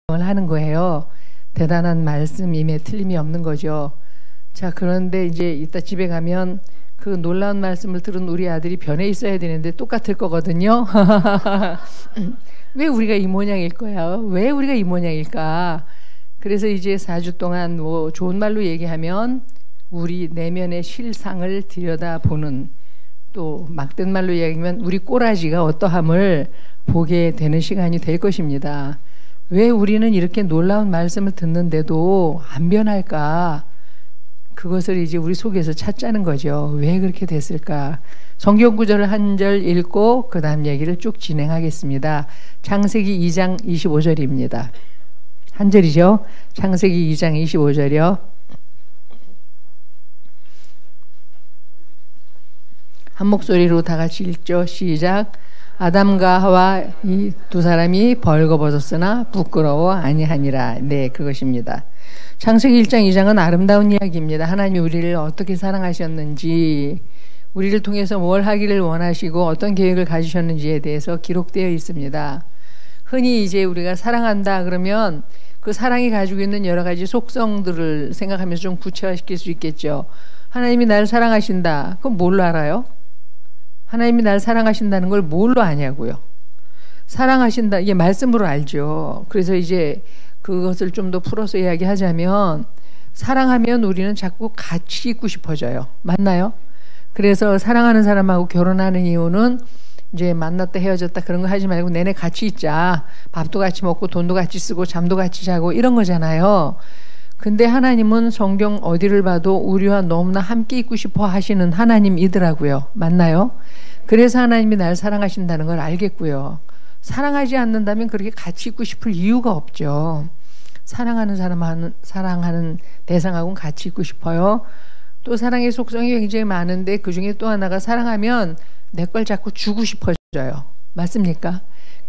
하는 거예요. 대단한 말씀임에 틀림이 없는 거죠. 자, 그런데 이제 이따 집에 가면 그 놀라운 말씀을 들은 우리 아들이 변해 있어야 되는데 똑같을 거거든요. 왜 우리가 이 모양일 거야? 왜 우리가 이 모양일까? 그래서 이제 4주 동안 뭐 좋은 말로 얘기하면 우리 내면의 실상을 들여다보는, 또 막된 말로 얘기하면 우리 꼬라지가 어떠함을 보게 되는 시간이 될 것입니다. 왜 우리는 이렇게 놀라운 말씀을 듣는데도 안 변할까? 그것을 이제 우리 속에서 찾자는 거죠. 왜 그렇게 됐을까? 성경 구절을 한 절 읽고 그 다음 얘기를 쭉 진행하겠습니다. 창세기 2장 25절입니다. 한 절이죠. 창세기 2장 25절이요. 한 목소리로 다 같이 읽죠. 시작. 아담과 하와 이 두 사람이 벌거벗었으나 부끄러워 아니하니라. 네, 그것입니다. 창세기 1장 2장은 아름다운 이야기입니다. 하나님이 우리를 어떻게 사랑하셨는지, 우리를 통해서 뭘 하기를 원하시고 어떤 계획을 가지셨는지에 대해서 기록되어 있습니다. 흔히 이제 우리가 사랑한다 그러면 그 사랑이 가지고 있는 여러 가지 속성들을 생각하면서 좀 구체화시킬 수 있겠죠. 하나님이 나를 사랑하신다. 그럼 뭘로 알아요? 하나님이 나를 사랑하신다는 걸 뭘로 아냐고요? 사랑하신다, 이게 말씀으로 알죠. 그래서 이제 그것을 좀 더 풀어서 이야기하자면, 사랑하면 우리는 자꾸 같이 있고 싶어져요. 맞나요? 그래서 사랑하는 사람하고 결혼하는 이유는 이제 만났다 헤어졌다 그런 거 하지 말고 내내 같이 있자. 밥도 같이 먹고 돈도 같이 쓰고 잠도 같이 자고 이런 거잖아요. 근데 하나님은 성경 어디를 봐도 우리와 너무나 함께 있고 싶어 하시는 하나님이더라고요. 맞나요? 그래서 하나님이 날 사랑하신다는 걸 알겠고요. 사랑하지 않는다면 그렇게 같이 있고 싶을 이유가 없죠. 사랑하는 사람하는, 사랑하는 대상하고는 같이 있고 싶어요. 또 사랑의 속성이 굉장히 많은데 그 중에 또 하나가 사랑하면 내 걸 자꾸 주고 싶어져요. 맞습니까?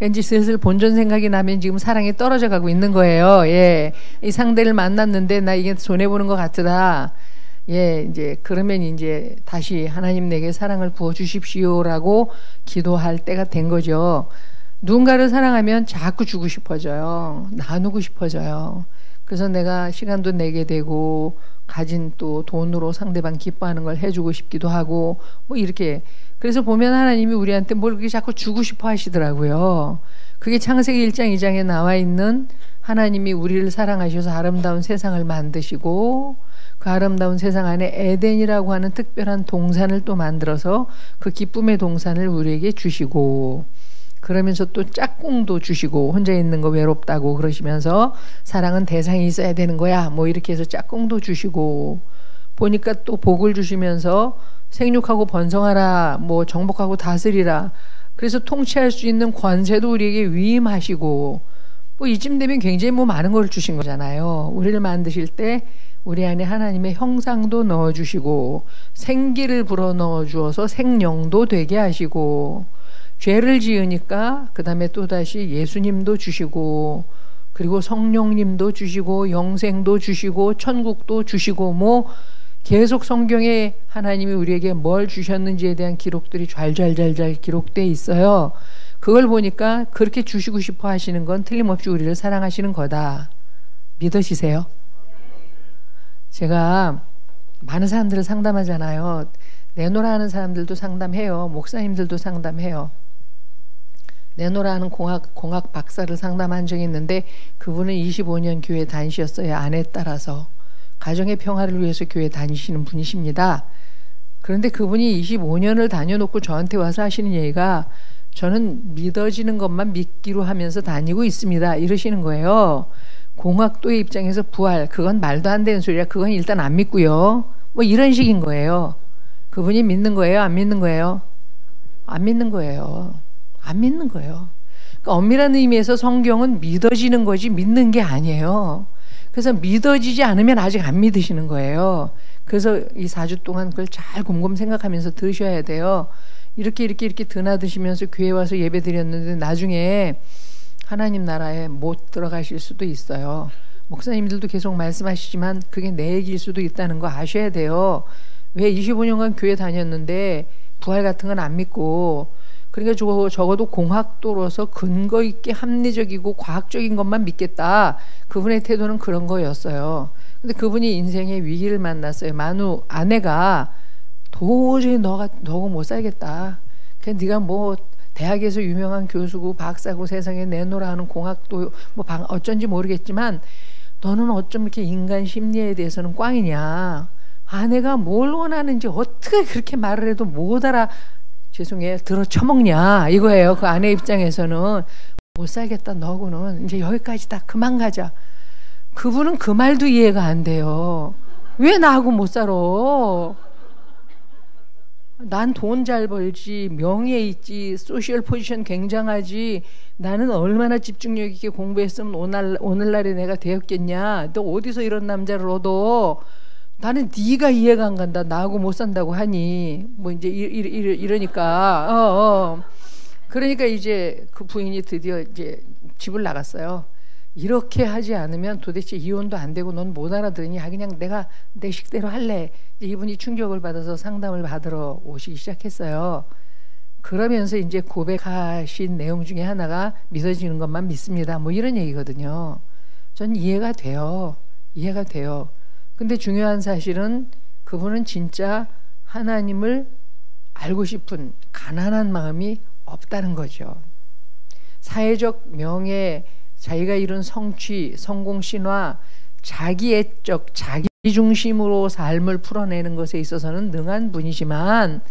이제 슬슬 본전 생각이 나면 지금 사랑이 떨어져 가고 있는 거예요. 예. 이 상대를 만났는데 나 이게 손해보는 것 같으다. 예, 이제 그러면 이제 다시 하나님 내게 사랑을 부어 주십시오라고 기도할 때가 된 거죠. 누군가를 사랑하면 자꾸 주고 싶어져요. 나누고 싶어져요. 그래서 내가 시간도 내게 되고 가진 또 돈으로 상대방 기뻐하는 걸 해주고 싶기도 하고 뭐 이렇게. 그래서 보면 하나님이 우리한테 뭘 그렇게 자꾸 주고 싶어 하시더라고요. 그게 창세기 1장 2장에 나와 있는 하나님이 우리를 사랑하셔서 아름다운 세상을 만드시고 그 아름다운 세상 안에 에덴이라고 하는 특별한 동산을 또 만들어서 그 기쁨의 동산을 우리에게 주시고, 그러면서 또 짝꿍도 주시고, 혼자 있는 거 외롭다고 그러시면서 사랑은 대상이 있어야 되는 거야 뭐 이렇게 해서 짝꿍도 주시고, 보니까 또 복을 주시면서 생육하고 번성하라, 뭐 정복하고 다스리라, 그래서 통치할 수 있는 권세도 우리에게 위임하시고, 뭐 이쯤 되면 굉장히 뭐 많은 걸 주신 거잖아요. 우리를 만드실 때 우리 안에 하나님의 형상도 넣어주시고 생기를 불어넣어 주어서 생명도 되게 하시고, 죄를 지으니까 그 다음에 또다시 예수님도 주시고, 그리고 성령님도 주시고, 영생도 주시고, 천국도 주시고, 뭐 계속 성경에 하나님이 우리에게 뭘 주셨는지에 대한 기록들이 잘 기록되어 있어요. 그걸 보니까 그렇게 주시고 싶어 하시는 건 틀림없이 우리를 사랑하시는 거다. 믿으시세요? 제가 많은 사람들을 상담하잖아요. 내노라 하는 사람들도 상담해요. 목사님들도 상담해요. 내노라 하는 공학 박사를 상담한 적이 있는데 그분은 25년 교회 다니셨어요. 아내에 따라서. 가정의 평화를 위해서 교회 다니시는 분이십니다. 그런데 그분이 25년을 다녀놓고 저한테 와서 하시는 얘기가, 저는 믿어지는 것만 믿기로 하면서 다니고 있습니다, 이러시는 거예요. 공학도의 입장에서 부활, 그건 말도 안 되는 소리야. 그건 일단 안 믿고요. 뭐 이런 식인 거예요. 그분이 믿는 거예요? 안 믿는 거예요? 안 믿는 거예요. 안 믿는 거예요. 그러니까 엄밀한 의미에서 성경은 믿어지는 거지 믿는 게 아니에요. 그래서 믿어지지 않으면 아직 안 믿으시는 거예요. 그래서 이 4주 동안 그걸 잘 곰곰 생각하면서 들으셔야 돼요. 이렇게 드나드시면서 교회 와서 예배 드렸는데 나중에 하나님 나라에 못 들어가실 수도 있어요. 목사님들도 계속 말씀하시지만 그게 내 얘기일 수도 있다는 거 아셔야 돼요. 왜 25년간 교회 다녔는데 부활 같은 건 안 믿고, 그러니까 적어도 공학도로서 근거 있게 합리적이고 과학적인 것만 믿겠다. 그분의 태도는 그런 거였어요. 근데 그분이 인생의 위기를 만났어요. 만우 아내가 도저히 너하고 못 살겠다. 그냥 네가 뭐 대학에서 유명한 교수고 박사고 세상에 내놓으라 하는 공학도 뭐 어쩐지 모르겠지만 너는 어쩜 이렇게 인간 심리에 대해서는 꽝이냐. 아내가 뭘 원하는지 어떻게 그렇게 말을 해도 못 알아. 죄송해요. 들어 처먹냐 이거예요. 그 아내 입장에서는 못 살겠다. 너하고는 이제 여기까지다. 그만 가자. 그분은 그 말도 이해가 안 돼요. 왜 나하고 못 살아? 난 돈 잘 벌지, 명예 있지, 소셜 포지션 굉장하지. 나는 얼마나 집중력 있게 공부했으면 오늘날에 내가 되었겠냐. 너 어디서 이런 남자를 얻어? 나는 네가 이해가 안 간다. 나하고 못 산다고 하니 뭐 이제 이러니까 그러니까 이제 그 부인이 드디어 이제 집을 나갔어요. 이렇게 하지 않으면 도대체 이혼도 안 되고 넌 못 알아들으니 그냥 내가 내 식대로 할래. 이분이 충격을 받아서 상담을 받으러 오시기 시작했어요. 그러면서 이제 고백하신 내용 중에 하나가 믿어지는 것만 믿습니다. 뭐 이런 얘기거든요. 전 이해가 돼요. 이해가 돼요. 근데 중요한 사실은 그분은 진짜 하나님을 알고 싶은 가난한 마음이 없다는 거죠. 사회적 명예, 자기가 이룬 성취, 성공 신화, 자기애적, 자기중심으로 삶을 풀어내는 것에 있어서는 능한 분이지만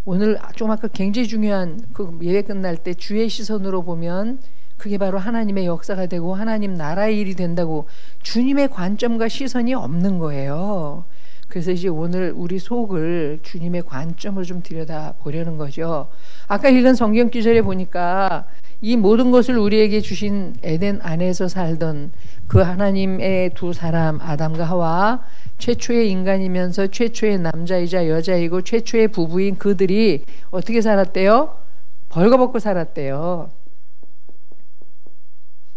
오늘 좀 아까 굉장히 중요한 그 예배 끝날 때 주의 시선으로 보면 그게 바로 하나님의 역사가 되고 하나님 나라의 일이 된다고 주님의 관점과 시선이 없는 거예요. 그래서 이제 오늘 우리 속을 주님의 관점으로 좀 들여다보려는 거죠. 아까 읽은 성경 구절에 보니까 이 모든 것을 우리에게 주신 에덴 안에서 살던 그 하나님의 두 사람 아담과 하와, 최초의 인간이면서 최초의 남자이자 여자이고 최초의 부부인 그들이 어떻게 살았대요? 벌거벗고 살았대요.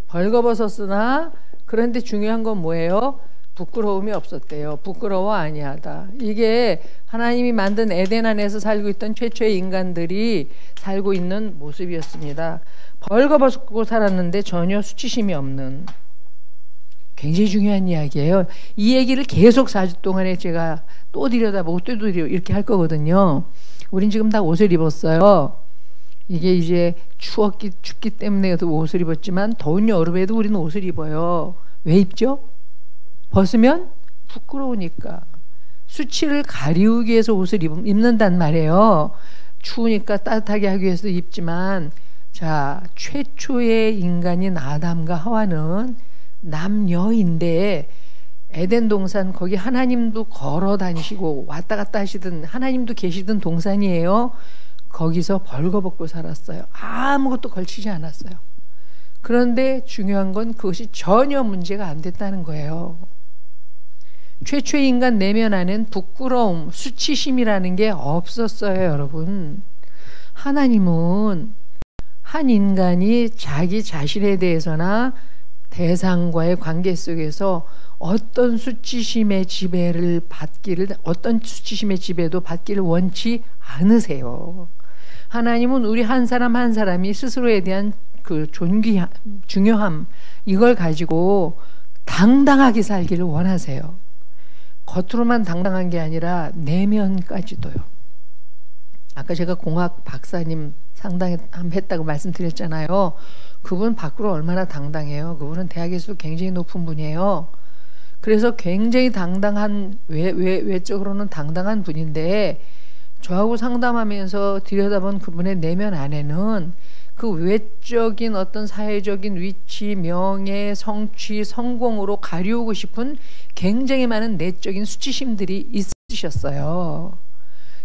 벌거벗었으나 그런데 중요한 건 뭐예요? 부끄러움이 없었대요. 부끄러워 아니하다. 이게 하나님이 만든 에덴 안에서 살고 있던 최초의 인간들이 살고 있는 모습이었습니다. 벌거벗고 살았는데 전혀 수치심이 없는, 굉장히 중요한 이야기예요. 이 얘기를 계속 4주 동안에 제가 또 들여다보고 또 이렇게 할 거거든요. 우린 지금 다 옷을 입었어요. 이게 이제 춥기 때문에 옷을 입었지만 더운 여름에도 우리는 옷을 입어요. 왜 입죠? 벗으면 부끄러우니까. 수치를 가리우기 위해서 옷을 입는단 말이에요. 추우니까 따뜻하게 하기 위해서 입지만, 자, 최초의 인간인 아담과 하와는 남녀인데 에덴 동산, 거기 하나님도 걸어 다니시고 왔다 갔다 하시던 하나님도 계시던 동산이에요. 거기서 벌거벗고 살았어요. 아무것도 걸치지 않았어요. 그런데 중요한 건 그것이 전혀 문제가 안 됐다는 거예요. 최초의 인간 내면 안엔 부끄러움, 수치심이라는 게 없었어요, 여러분. 하나님은 한 인간이 자기 자신에 대해서나 대상과의 관계 속에서 어떤 수치심의 지배를 받기를, 어떤 수치심의 지배도 받기를 원치 않으세요. 하나님은 우리 한 사람 한 사람이 스스로에 대한 그 중요함, 이걸 가지고 당당하게 살기를 원하세요. 겉으로만 당당한 게 아니라 내면까지도요. 아까 제가 공학 박사님 상담했다고 말씀드렸잖아요. 그분 밖으로 얼마나 당당해요. 그분은 대학에서도 굉장히 높은 분이에요. 그래서 굉장히 당당한, 외적으로는 당당한 분인데 저하고 상담하면서 들여다본 그분의 내면 안에는 그 외적인 어떤 사회적인 위치, 명예, 성취, 성공으로 가리우고 싶은 굉장히 많은 내적인 수치심들이 있으셨어요.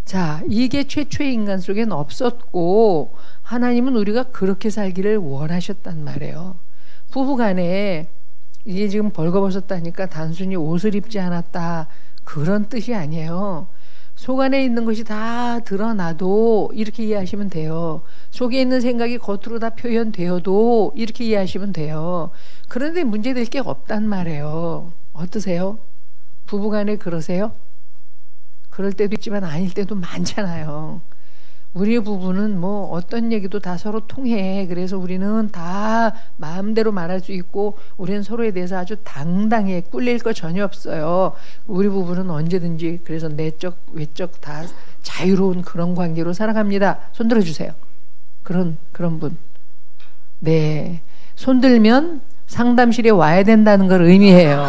자, 이게 최초의 인간 속엔 없었고 하나님은 우리가 그렇게 살기를 원하셨단 말이에요. 부부간에 이게 지금 벌거벗었다니까 단순히 옷을 입지 않았다 그런 뜻이 아니에요. 속 안에 있는 것이 다 드러나도 이렇게 이해하시면 돼요. 속에 있는 생각이 겉으로 다 표현되어도 이렇게 이해하시면 돼요. 그런데 문제될 게 없단 말이에요. 어떠세요? 부부간에 그러세요? 그럴 때도 있지만 아닐 때도 많잖아요. 우리 부부는 뭐 어떤 얘기도 다 서로 통해. 그래서 우리는 다 마음대로 말할 수 있고 우리는 서로에 대해서 아주 당당해. 꿀릴 거 전혀 없어요. 우리 부부는 언제든지 그래서 내적 외적 다 자유로운 그런 관계로 살아갑니다. 손 들어주세요. 그런 분. 네, 손 들면 상담실에 와야 된다는 걸 의미해요.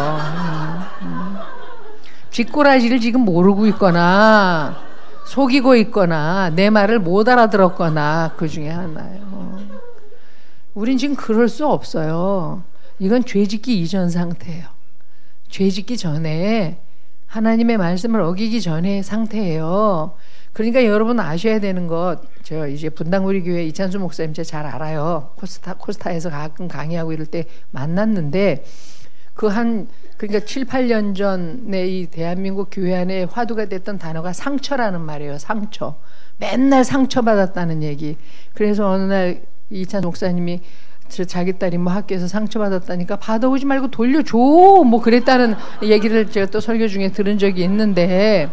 쥐꼬라지를 지금 모르고 있거나 속이고 있거나 내 말을 못 알아들었거나 그 중에 하나예요. 우린 지금 그럴 수 없어요. 이건 죄짓기 이전 상태예요. 죄짓기 전에 하나님의 말씀을 어기기 전의 상태예요. 그러니까 여러분 아셔야 되는 것, 저 이제 분당우리 교회 이찬수 목사님 제가 잘 알아요. 코스타에서 가끔 강의하고 이럴 때 만났는데 그러니까 7, 8년 전에 이 대한민국 교회 안에 화두가 됐던 단어가 상처라는 말이에요. 상처. 맨날 상처받았다는 얘기. 그래서 어느 날 이찬수 목사님이 자기 딸이 뭐 학교에서 상처받았다니까 받아오지 말고 돌려줘 뭐 그랬다는 얘기를 제가 또 설교 중에 들은 적이 있는데,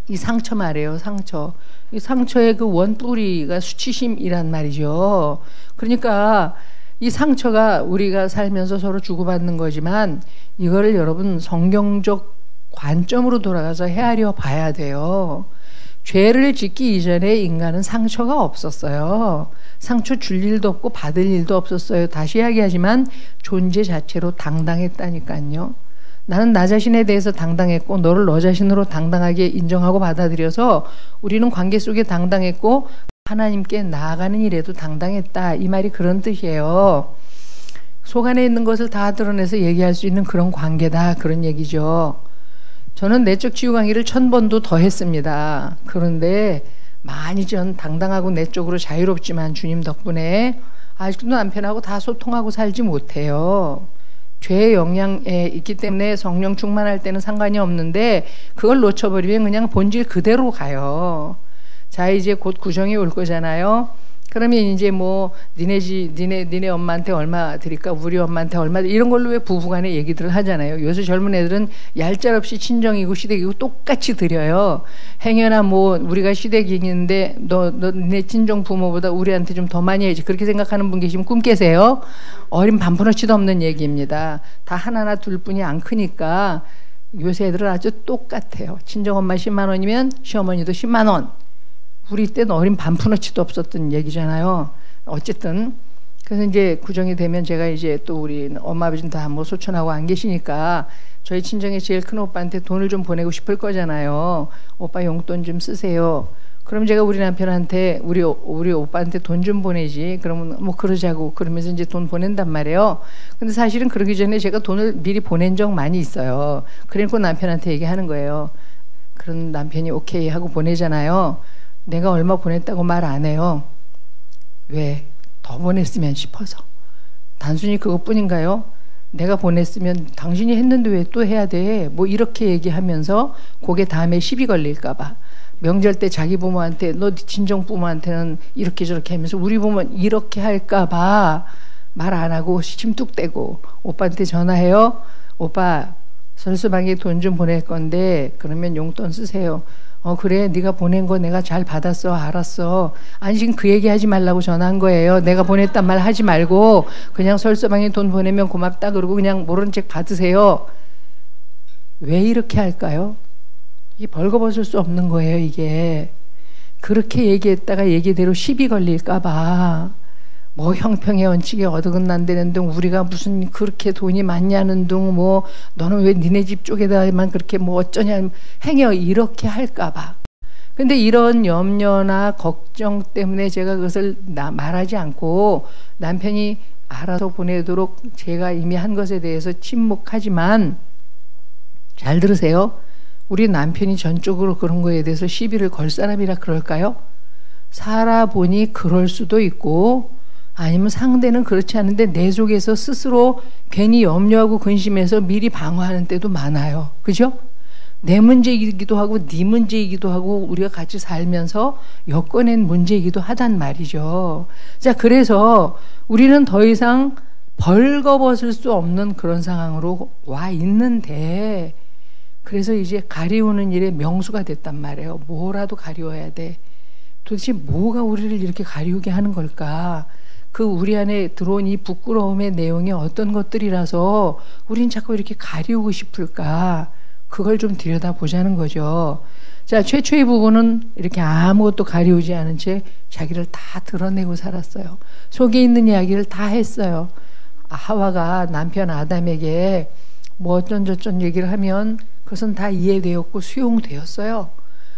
이 상처 말이에요. 상처. 이 상처의 그 원뿌리가 수치심이란 말이죠. 그러니까 이 상처가 우리가 살면서 서로 주고받는 거지만 이거를 여러분 성경적 관점으로 돌아가서 헤아려 봐야 돼요. 죄를 짓기 이전에 인간은 상처가 없었어요. 상처 줄 일도 없고 받을 일도 없었어요. 다시 이야기하지만 존재 자체로 당당했다니까요. 나는 나 자신에 대해서 당당했고 너를 너 자신으로 당당하게 인정하고 받아들여서 우리는 관계 속에 당당했고 하나님께 나아가는 일에도 당당했다. 이 말이 그런 뜻이에요. 속 안에 있는 것을 다 드러내서 얘기할 수 있는 그런 관계다. 그런 얘기죠. 저는 내적 치유 강의를 1000번도 더 했습니다. 그런데 많이 전 당당하고 내적으로 자유롭지만 주님 덕분에 아직도 남편하고 다 소통하고 살지 못해요. 죄의 영향에 있기 때문에 성령 충만할 때는 상관이 없는데 그걸 놓쳐버리면 그냥 본질 그대로 가요. 자, 이제 곧 구정이 올 거잖아요. 그러면 이제 뭐 니네 엄마한테 얼마 드릴까, 우리 엄마한테 얼마, 이런 걸로 왜 부부간에 얘기들을 하잖아요. 요새 젊은 애들은 얄짤없이 친정이고 시댁이고 똑같이 드려요. 행여나 뭐 우리가 시댁이는데 너 니네 친정 부모보다 우리한테 좀 더 많이 해야지, 그렇게 생각하는 분 계시면 꿈 깨세요. 어린 반푼어치도 없는 얘기입니다. 다 하나나 둘뿐이 안 크니까 요새 애들은 아주 똑같아요. 친정엄마 10만 원이면 시어머니도 10만 원. 우리 때는 어린 반푼어치도 없었던 얘기잖아요. 어쨌든 그래서 이제 구정이 되면 제가 이제 또 우리 엄마 아버지는 다 뭐 소천하고 안 계시니까 저희 친정에 제일 큰 오빠한테 돈을 좀 보내고 싶을 거잖아요. 오빠 용돈 좀 쓰세요. 그럼 제가 우리 남편한테 우리 오빠한테 돈 좀 보내지. 그러면 뭐 그러자고 그러면서 이제 돈 보낸단 말이에요. 근데 사실은 그러기 전에 제가 돈을 미리 보낸 적 많이 있어요. 그러니까 남편한테 얘기하는 거예요. 그런 남편이 오케이 하고 보내잖아요. 내가 얼마 보냈다고 말 안 해요. 왜? 더 보냈으면 싶어서. 단순히 그것뿐인가요? 내가 보냈으면 당신이 했는데 왜 또 해야 돼? 뭐 이렇게 얘기하면서 그게 다음에 시비 걸릴까 봐. 명절 때 자기 부모한테 너 친정 부모한테는 이렇게 저렇게 하면서 우리 부모는 이렇게 할까 봐 말 안 하고 침뚝대고 오빠한테 전화해요. 오빠 설수방에 돈 좀 보낼 건데 그러면 용돈 쓰세요. 그래, 네가 보낸 거 내가 잘 받았어. 알았어. 아니 지금 그 얘기 하지 말라고 전화한 거예요. 내가 보냈단 말 하지 말고 그냥 설서방에 돈 보내면 고맙다 그러고 그냥 모른 척 받으세요. 왜 이렇게 할까요? 이게 벌거벗을 수 없는 거예요. 이게 그렇게 얘기했다가 얘기대로 시비 걸릴까 봐. 뭐 형평의 원칙에 어긋난다는 둥, 우리가 무슨 그렇게 돈이 많냐는 둥, 뭐 너는 왜 니네 집 쪽에다만 그렇게 뭐 어쩌냐 행여 이렇게 할까 봐. 근데 이런 염려나 걱정 때문에 제가 그것을 말하지 않고 남편이 알아서 보내도록 제가 이미 한 것에 대해서 침묵하지만, 잘 들으세요. 우리 남편이 전적으로 그런 거에 대해서 시비를 걸 사람이라 그럴까요? 살아보니 그럴 수도 있고 아니면 상대는 그렇지 않은데 내 속에서 스스로 괜히 염려하고 근심해서 미리 방어하는 때도 많아요. 그죠? 내 문제이기도 하고 네 문제이기도 하고 우리가 같이 살면서 엮어낸 문제이기도 하단 말이죠. 자, 그래서 우리는 더 이상 벌거벗을 수 없는 그런 상황으로 와 있는데, 그래서 이제 가리우는 일에 명수가 됐단 말이에요. 뭐라도 가리워야 돼. 도대체 뭐가 우리를 이렇게 가리우게 하는 걸까? 그 우리 안에 들어온 이 부끄러움의 내용이 어떤 것들이라서 우린 자꾸 이렇게 가리우고 싶을까? 그걸 좀 들여다보자는 거죠. 자, 최초의 부부는 이렇게 아무것도 가리우지 않은 채 자기를 다 드러내고 살았어요. 속에 있는 이야기를 다 했어요. 하와가 남편 아담에게 뭐 어쩐저쩐 얘기를 하면 그것은 다 이해되었고 수용되었어요.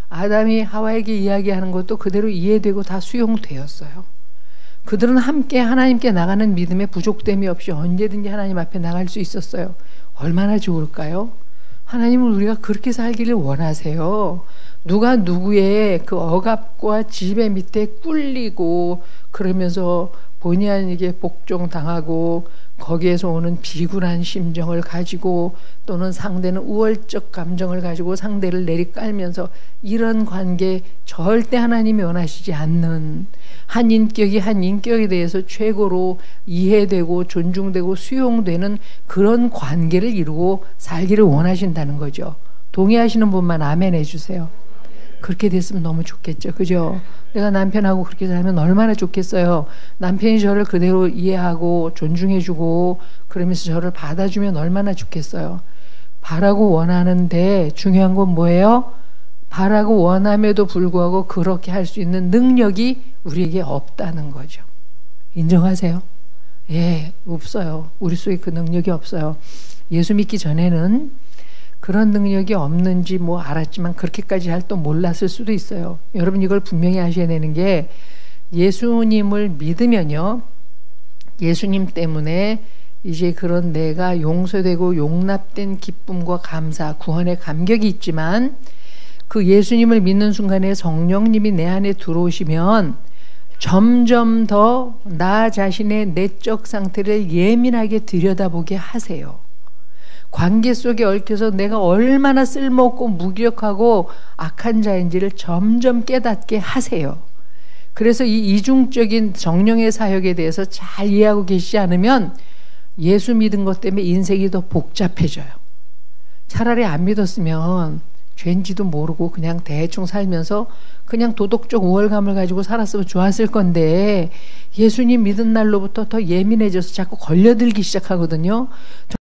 아담이 하와에게 이야기하는 것도 그대로 이해되고 다 수용되었어요. 그들은 함께 하나님께 나가는 믿음에 부족됨이 없이 언제든지 하나님 앞에 나갈 수 있었어요. 얼마나 좋을까요? 하나님은 우리가 그렇게 살기를 원하세요. 누가 누구의 그 억압과 지배 밑에 꿀리고 그러면서 본의 아니게 복종당하고 거기에서 오는 비굴한 심정을 가지고 또는 상대는 우월적 감정을 가지고 상대를 내리깔면서 이런 관계 절대 하나님이 원하시지 않는 한 인격이 한 인격에 대해서 최고로 이해되고 존중되고 수용되는 그런 관계를 이루고 살기를 원하신다는 거죠. 동의하시는 분만 아멘 해주세요. 그렇게 됐으면 너무 좋겠죠. 그죠? 내가 남편하고 그렇게 살면 얼마나 좋겠어요. 남편이 저를 그대로 이해하고 존중해주고 그러면서 저를 받아주면 얼마나 좋겠어요. 바라고 원하는데 중요한 건 뭐예요? 바라고 원함에도 불구하고 그렇게 할 수 있는 능력이 우리에게 없다는 거죠. 인정하세요? 예, 없어요. 우리 속에 그 능력이 없어요. 예수 믿기 전에는 그런 능력이 없는지 뭐 알았지만 그렇게까지 할 또 몰랐을 수도 있어요. 여러분 이걸 분명히 아셔야 되는 게 예수님을 믿으면요. 예수님 때문에 이제 그런 내가 용서되고 용납된 기쁨과 감사, 구원의 감격이 있지만 그 예수님을 믿는 순간에 성령님이 내 안에 들어오시면 점점 더 나 자신의 내적 상태를 예민하게 들여다보게 하세요. 관계 속에 얽혀서 내가 얼마나 쓸모없고 무기력하고 악한 자인지를 점점 깨닫게 하세요. 그래서 이 이중적인 성령의 사역에 대해서 잘 이해하고 계시지 않으면 예수 믿은 것 때문에 인생이 더 복잡해져요. 차라리 안 믿었으면 죄인지도 모르고 그냥 대충 살면서 그냥 도덕적 우월감을 가지고 살았으면 좋았을 건데 예수님 믿은 날로부터 더 예민해져서 자꾸 걸려들기 시작하거든요.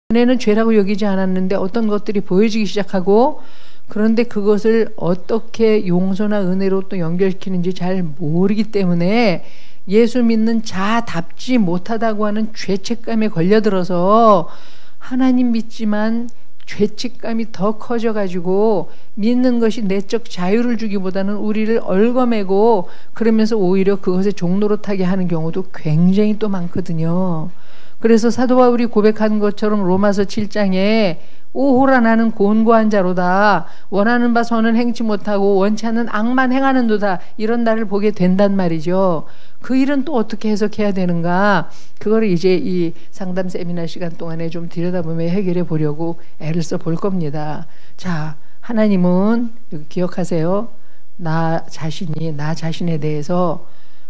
전에는 죄라고 여기지 않았는데 어떤 것들이 보여지기 시작하고 그런데 그것을 어떻게 용서나 은혜로 또 연결시키는지 잘 모르기 때문에 예수 믿는 자답지 못하다고 하는 죄책감에 걸려들어서 하나님 믿지만 죄책감이 더 커져가지고 믿는 것이 내적 자유를 주기보다는 우리를 얽어매고 그러면서 오히려 그것에 종노릇하게 하는 경우도 굉장히 또 많거든요. 그래서 사도 바울이 고백한 것처럼 로마서 7장에 오호라 나는 곤고한 자로다 원하는 바 선은 행치 못하고 원치 않는 악만 행하는도다 이런 나를 보게 된단 말이죠. 그 일은 또 어떻게 해석해야 되는가 그거를 이제 이 상담 세미나 시간 동안에 좀 들여다보며 해결해 보려고 애를 써 볼 겁니다. 자, 하나님은 기억하세요. 나 자신에 대해서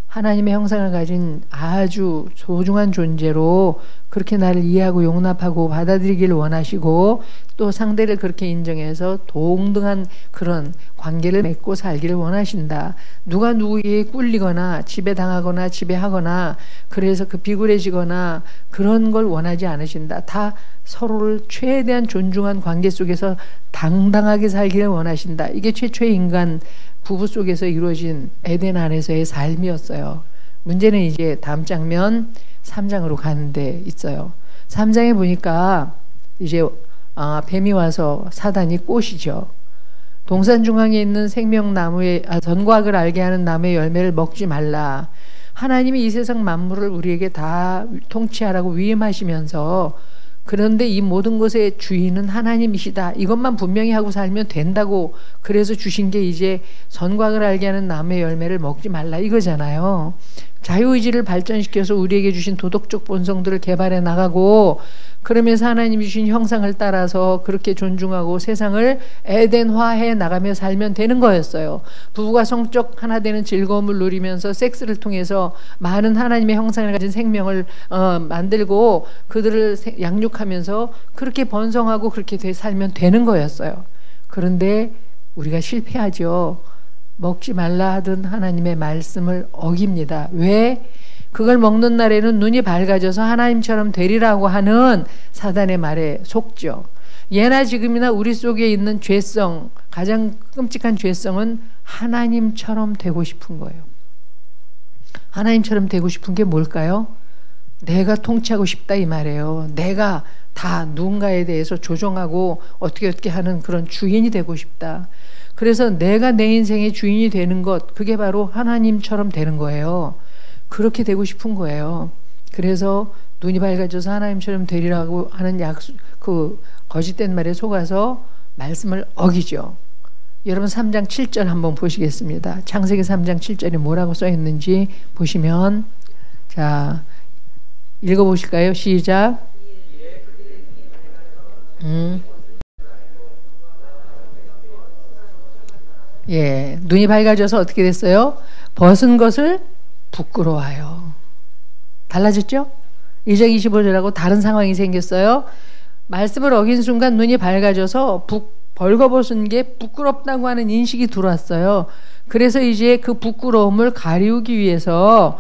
하나님의 형상을 가진 아주 소중한 존재로 그렇게 나를 이해하고 용납하고 받아들이기를 원하시고 또 상대를 그렇게 인정해서 동등한 그런 관계를 맺고 살기를 원하신다. 누가 누구에게 꿀리거나 지배당하거나 지배하거나 그래서 그 비굴해지거나 그런 걸 원하지 않으신다. 다 서로를 최대한 존중한 관계 속에서 당당하게 살기를 원하신다. 이게 최초의 인간 부부 속에서 이루어진 에덴 안에서의 삶이었어요. 문제는 이제 다음 장면 3장으로 가는데 있어요. 3장에 보니까 이제 뱀이 와서 사단이 꼬시죠. 동산 중앙에 있는 생명나무의 선과학을 알게 하는 나무의 열매를 먹지 말라. 하나님이 이 세상 만물을 우리에게 다 통치하라고 위임하시면서 그런데 이 모든 것의 주인은 하나님이시다. 이것만 분명히 하고 살면 된다고 그래서 주신 게 이제 선과학을 알게 하는 나무의 열매를 먹지 말라 이거잖아요. 자유의지를 발전시켜서 우리에게 주신 도덕적 본성들을 개발해 나가고 그러면서 하나님이 주신 형상을 따라서 그렇게 존중하고 세상을 에덴화해 나가며 살면 되는 거였어요. 부부가 성적 하나 되는 즐거움을 누리면서 섹스를 통해서 많은 하나님의 형상을 가진 생명을 만들고 그들을 양육하면서 그렇게 번성하고 그렇게 살면 되는 거였어요. 그런데 우리가 실패하죠. 먹지 말라 하던 하나님의 말씀을 어깁니다. 왜? 그걸 먹는 날에는 눈이 밝아져서 하나님처럼 되리라고 하는 사단의 말에 속죠. 예나 지금이나 우리 속에 있는 죄성, 가장 끔찍한 죄성은 하나님처럼 되고 싶은 거예요. 하나님처럼 되고 싶은 게 뭘까요? 내가 통치하고 싶다 이 말이에요. 내가 다 누군가에 대해서 조종하고 어떻게 하는 그런 주인이 되고 싶다. 그래서 내가 내 인생의 주인이 되는 것, 그게 바로 하나님처럼 되는 거예요. 그렇게 되고 싶은 거예요. 그래서 눈이 밝아져서 하나님처럼 되리라고 하는 그 거짓된 말에 속아서 말씀을 어기죠. 여러분 3장 7절 한번 보시겠습니다. 창세기 3장 7절에 뭐라고 써 있는지 보시면, 자, 읽어보실까요? 시작. 예, 눈이 밝아져서 어떻게 됐어요? 벗은 것을 부끄러워요. 달라졌죠? 2장 25절하고 다른 상황이 생겼어요. 말씀을 어긴 순간 눈이 밝아져서 벌거벗은 게 부끄럽다고 하는 인식이 들어왔어요. 그래서 이제 그 부끄러움을 가리우기 위해서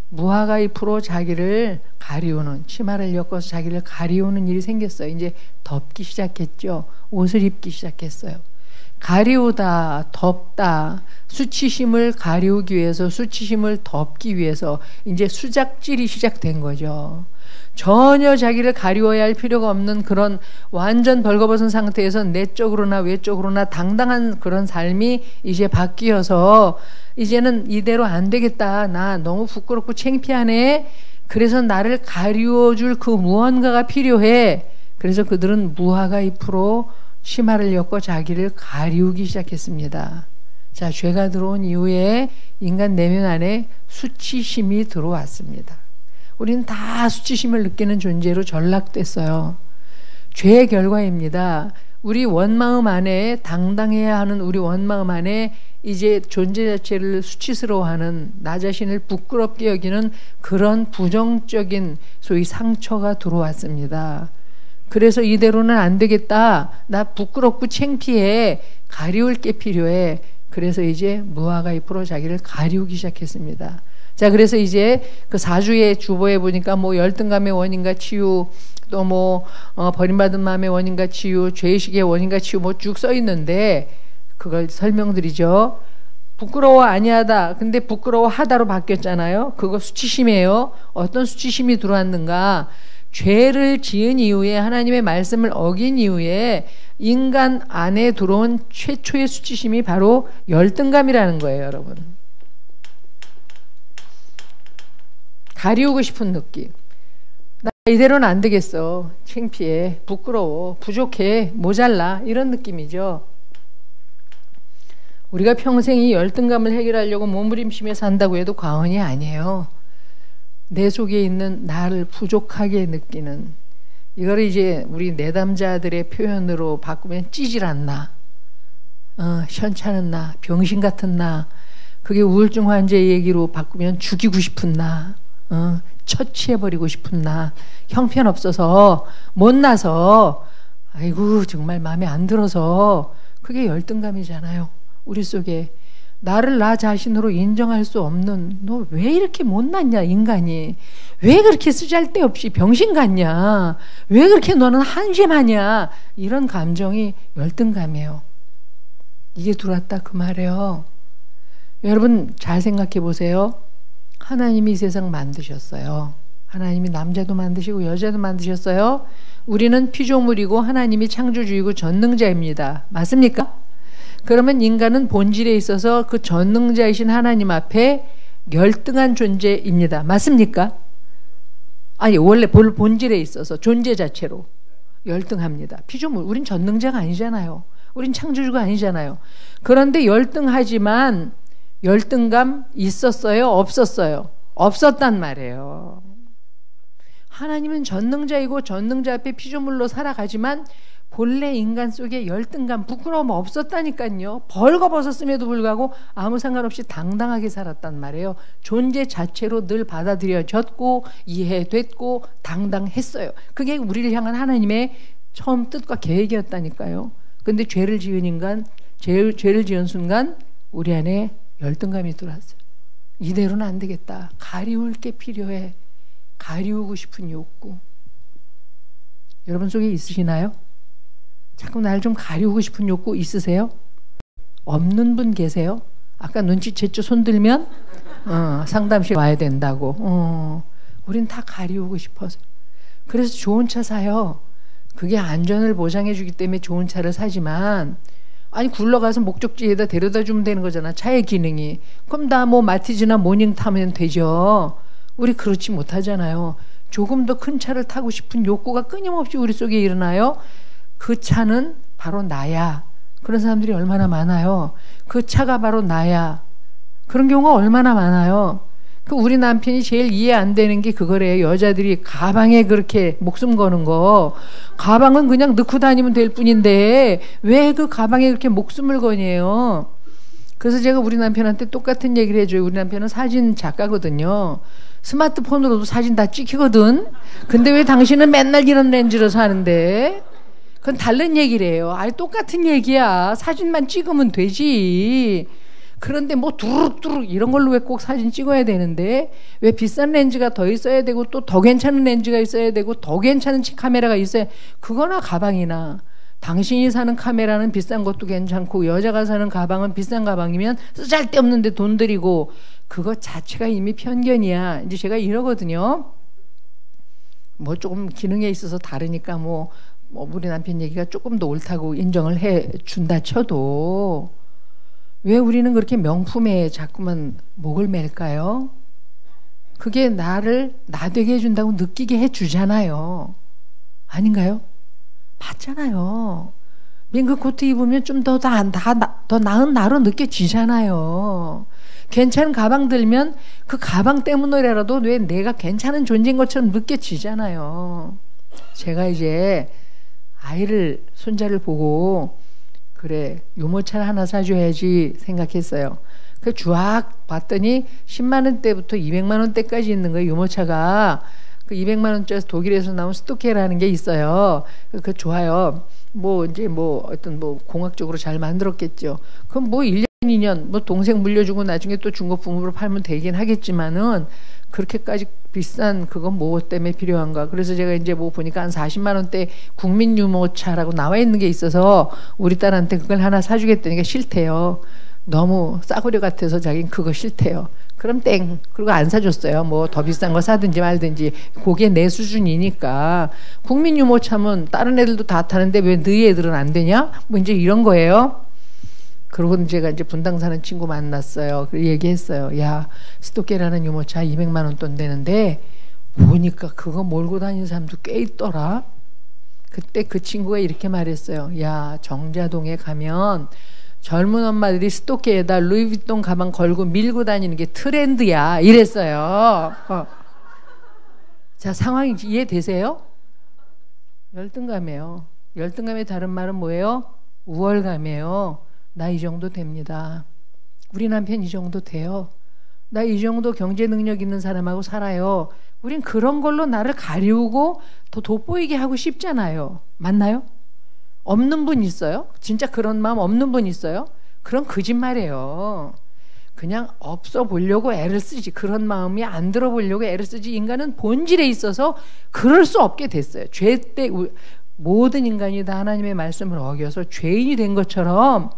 무화과 잎으로 자기를 가리우는, 치마를 엮어서 자기를 가리우는 일이 생겼어요. 이제 덮기 시작했죠. 옷을 입기 시작했어요. 가리우다, 덮다, 수치심을 가리우기 위해서, 수치심을 덮기 위해서 이제 수작질이 시작된 거죠. 전혀 자기를 가리워야 할 필요가 없는 그런 완전 벌거벗은 상태에서 내적으로나 외적으로나 당당한 그런 삶이 이제 바뀌어서 이제는 이대로 안 되겠다. 나 너무 부끄럽고 창피하네. 그래서 나를 가리워줄 그 무언가가 필요해. 그래서 그들은 무화과 잎으로 치마를 엮고 자기를 가리우기 시작했습니다. 자, 죄가 들어온 이후에 인간 내면 안에 수치심이 들어왔습니다. 우리는 다 수치심을 느끼는 존재로 전락됐어요. 죄의 결과입니다. 우리 원마음 안에, 당당해야 하는 우리 원마음 안에 이제 존재 자체를 수치스러워하는, 나 자신을 부끄럽게 여기는 그런 부정적인 소위 상처가 들어왔습니다. 그래서 이대로는 안 되겠다. 나 부끄럽고 창피해. 가리울 게 필요해. 그래서 이제 무화과 잎으로 자기를 가리우기 시작했습니다. 자, 그래서 이제 그 4주의 주보에 보니까 뭐 열등감의 원인과 치유, 또 뭐 버림받은 마음의 원인과 치유, 죄의식의 원인과 치유 뭐 쭉 써 있는데 그걸 설명드리죠. 부끄러워 아니하다. 근데 부끄러워하다로 바뀌었잖아요. 그거 수치심이에요. 어떤 수치심이 들어왔는가? 죄를 지은 이후에, 하나님의 말씀을 어긴 이후에 인간 안에 들어온 최초의 수치심이 바로 열등감이라는 거예요, 여러분. 가리우고 싶은 느낌. 나 이대로는 안 되겠어. 창피해, 부끄러워, 부족해, 모자라, 이런 느낌이죠. 우리가 평생 이 열등감을 해결하려고 몸부림치며 산다고 해도 과언이 아니에요. 내 속에 있는 나를 부족하게 느끼는, 이거를 이제 우리 내담자들의 표현으로 바꾸면 찌질한 나, 현찮은 나, 병신 같은 나, 그게 우울증 환자의 얘기로 바꾸면 죽이고 싶은 나, 처치해버리고 싶은 나, 형편없어서 못나서 아이고 정말 마음에 안 들어서, 그게 열등감이잖아요. 우리 속에 나를 나 자신으로 인정할 수 없는, 너 왜 이렇게 못났냐 인간이, 왜 그렇게 쓰잘데없이 병신 같냐, 왜 그렇게 너는 한심하냐, 이런 감정이 열등감이에요. 이게 들어왔다 그 말이에요. 여러분 잘 생각해 보세요. 하나님이 이 세상 만드셨어요. 하나님이 남자도 만드시고 여자도 만드셨어요. 우리는 피조물이고 하나님이 창조주이고 전능자입니다. 맞습니까? 그러면 인간은 본질에 있어서 그 전능자이신 하나님 앞에 열등한 존재입니다. 맞습니까? 아니, 원래 본질에 있어서 존재 자체로 열등합니다. 피조물, 우린 전능자가 아니잖아요. 우린 창조주가 아니잖아요. 그런데 열등하지만 열등감 있었어요? 없었어요? 없었단 말이에요. 하나님은 전능자이고 전능자 앞에 피조물로 살아가지만 본래 인간 속에 열등감, 부끄러움 없었다니까요. 벌거벗었음에도 불구하고 아무 상관없이 당당하게 살았단 말이에요. 존재 자체로 늘 받아들여졌고 이해됐고 당당했어요. 그게 우리를 향한 하나님의 처음 뜻과 계획이었다니까요. 근데 죄를 지은 인간, 죄를 지은 순간 우리 안에 열등감이 들어왔어요. 이대로는 안 되겠다. 가리울 게 필요해. 가리우고 싶은 욕구. 여러분 속에 있으시나요? 자꾸 날 좀 가리우고 싶은 욕구 있으세요? 없는 분 계세요? 아까 눈치챘죠? 손 들면 상담실 와야 된다고. 우린 다 가리우고 싶어서. 그래서 좋은 차 사요. 그게 안전을 보장해 주기 때문에 좋은 차를 사지만, 아니 굴러가서 목적지에다 데려다 주면 되는 거잖아. 차의 기능이. 그럼 나 뭐 마티즈나 모닝 타면 되죠. 우리 그렇지 못하잖아요. 조금 더 큰 차를 타고 싶은 욕구가 끊임없이 우리 속에 일어나요. 그 차는 바로 나야. 그런 사람들이 얼마나 많아요. 그 차가 바로 나야. 그런 경우가 얼마나 많아요. 그 우리 남편이 제일 이해 안 되는 게 그거래요. 여자들이 가방에 그렇게 목숨 거는 거. 가방은 그냥 넣고 다니면 될 뿐인데 왜 그 가방에 그렇게 목숨을 거냐요. 그래서 제가 우리 남편한테 똑같은 얘기를 해줘요. 우리 남편은 사진 작가거든요. 스마트폰으로도 사진 다 찍히거든. 근데 왜 당신은 맨날 이런 렌즈로 사는데? 그건 다른 얘기래요. 아니 똑같은 얘기야. 사진만 찍으면 되지. 그런데 뭐 두루룩두룩 이런 걸로 왜 꼭 사진 찍어야 되는데, 왜 비싼 렌즈가 더 있어야 되고 또 더 괜찮은 렌즈가 있어야 되고 더 괜찮은 카메라가 있어야, 그거나 가방이나. 당신이 사는 카메라는 비싼 것도 괜찮고 여자가 사는 가방은 비싼 가방이면 쓰잘데없는데 돈 들이고, 그거 자체가 이미 편견이야. 이제 제가 이러거든요. 뭐 조금 기능에 있어서 다르니까 뭐 우리 남편 얘기가 조금 더 옳다고 인정을 해 준다 쳐도 왜 우리는 그렇게 명품에 자꾸만 목을 맬까요? 그게 나를 나되게 해준다고 느끼게 해주잖아요. 아닌가요? 맞잖아요. 민그 코트 입으면 좀 더 나은 나로 느껴지잖아요. 괜찮은 가방 들면 그 가방 때문이라도 왜 내가 괜찮은 존재인 것처럼 느껴지잖아요. 제가 이제 손자를 보고 그래 유모차를 하나 사줘야지 생각했어요. 그 쫙 봤더니 10만 원대부터 200만 원대까지 있는 거예요. 유모차가. 그 200만 원짜리 독일에서 나온 스토케라는 게 있어요. 그 좋아요. 뭐 이제 뭐 어떤 뭐 공학적으로 잘 만들었겠죠. 그럼 뭐 1년 2년 뭐 동생 물려주고 나중에 또 중고품으로 팔면 되긴 하겠지만은 그렇게까지 비싼 그건 뭐 때문에 필요한가. 그래서 제가 이제 뭐 보니까 한 40만 원대 국민 유모차라고 나와 있는 게 있어서 우리 딸한테 그걸 하나 사주겠다니까 싫대요. 너무 싸구려 같아서 자기는 그거 싫대요. 그럼 땡. 그리고 안 사줬어요. 뭐 더 비싼 거 사든지 말든지. 그게 내 수준이니까. 국민 유모차면 다른 애들도 다 타는데 왜 너희 애들은 안 되냐? 뭐 이제 이런 거예요. 그러고 제가 이제 분당 사는 친구 만났어요. 그래서 얘기했어요. 야, 스토케라는 유모차 200만 원 돈 되는데 보니까 그거 몰고 다니는 사람도 꽤 있더라. 그때 그 친구가 이렇게 말했어요. 야, 정자동에 가면 젊은 엄마들이 스토케에다 루이비통 가방 걸고 밀고 다니는 게 트렌드야. 이랬어요. 자, 상황이 이해되세요? 열등감이에요. 열등감의 다른 말은 뭐예요? 우월감이에요. 나 이 정도 됩니다. 우리 남편 이 정도 돼요. 나 이 정도 경제 능력 있는 사람하고 살아요. 우린 그런 걸로 나를 가리우고 더 돋보이게 하고 싶잖아요. 맞나요? 없는 분 있어요? 진짜 그런 마음 없는 분 있어요? 그런 거짓말이에요. 그냥 없어 보려고 애를 쓰지. 그런 마음이 안 들어 보려고 애를 쓰지. 인간은 본질에 있어서 그럴 수 없게 됐어요. 죄 때 모든 인간이 다 하나님의 말씀을 어겨서 죄인이 된 것처럼,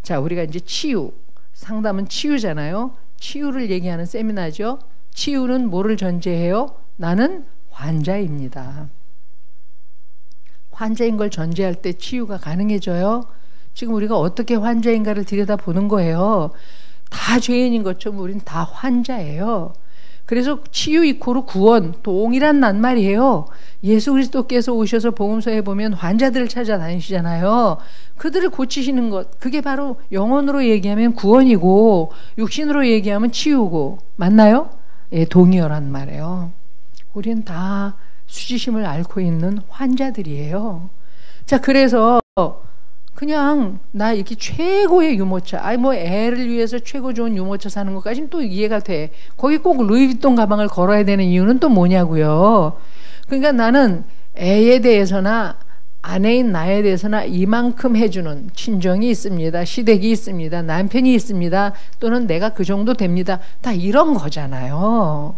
자, 우리가 이제 치유, 상담은 치유잖아요. 치유를 얘기하는 세미나죠. 치유는 뭐를 전제해요? 나는 환자입니다. 환자인 걸 전제할 때 치유가 가능해져요. 지금 우리가 어떻게 환자인가를 들여다보는 거예요. 다 죄인인 것처럼 우린 다 환자예요. 그래서 치유 이코르 구원, 동일한 낱말이에요. 예수 그리스도께서 오셔서 복음서에 보면 환자들을 찾아다니시잖아요. 그들을 고치시는 것, 그게 바로 영혼으로 얘기하면 구원이고 육신으로 얘기하면 치유고. 맞나요? 예, 동의어란 말이에요. 우린 다 수치심을 앓고 있는 환자들이에요. 자, 그래서 그냥 나 이렇게 최고의 유모차, 아니 뭐 애를 위해서 최고 좋은 유모차 사는 것까지는 또 이해가 돼. 거기 꼭 루이비통 가방을 걸어야 되는 이유는 또 뭐냐고요. 그러니까 나는 애에 대해서나 아내인 나에 대해서나 이만큼 해주는 친정이 있습니다. 시댁이 있습니다. 남편이 있습니다. 또는 내가 그 정도 됩니다. 다 이런 거잖아요.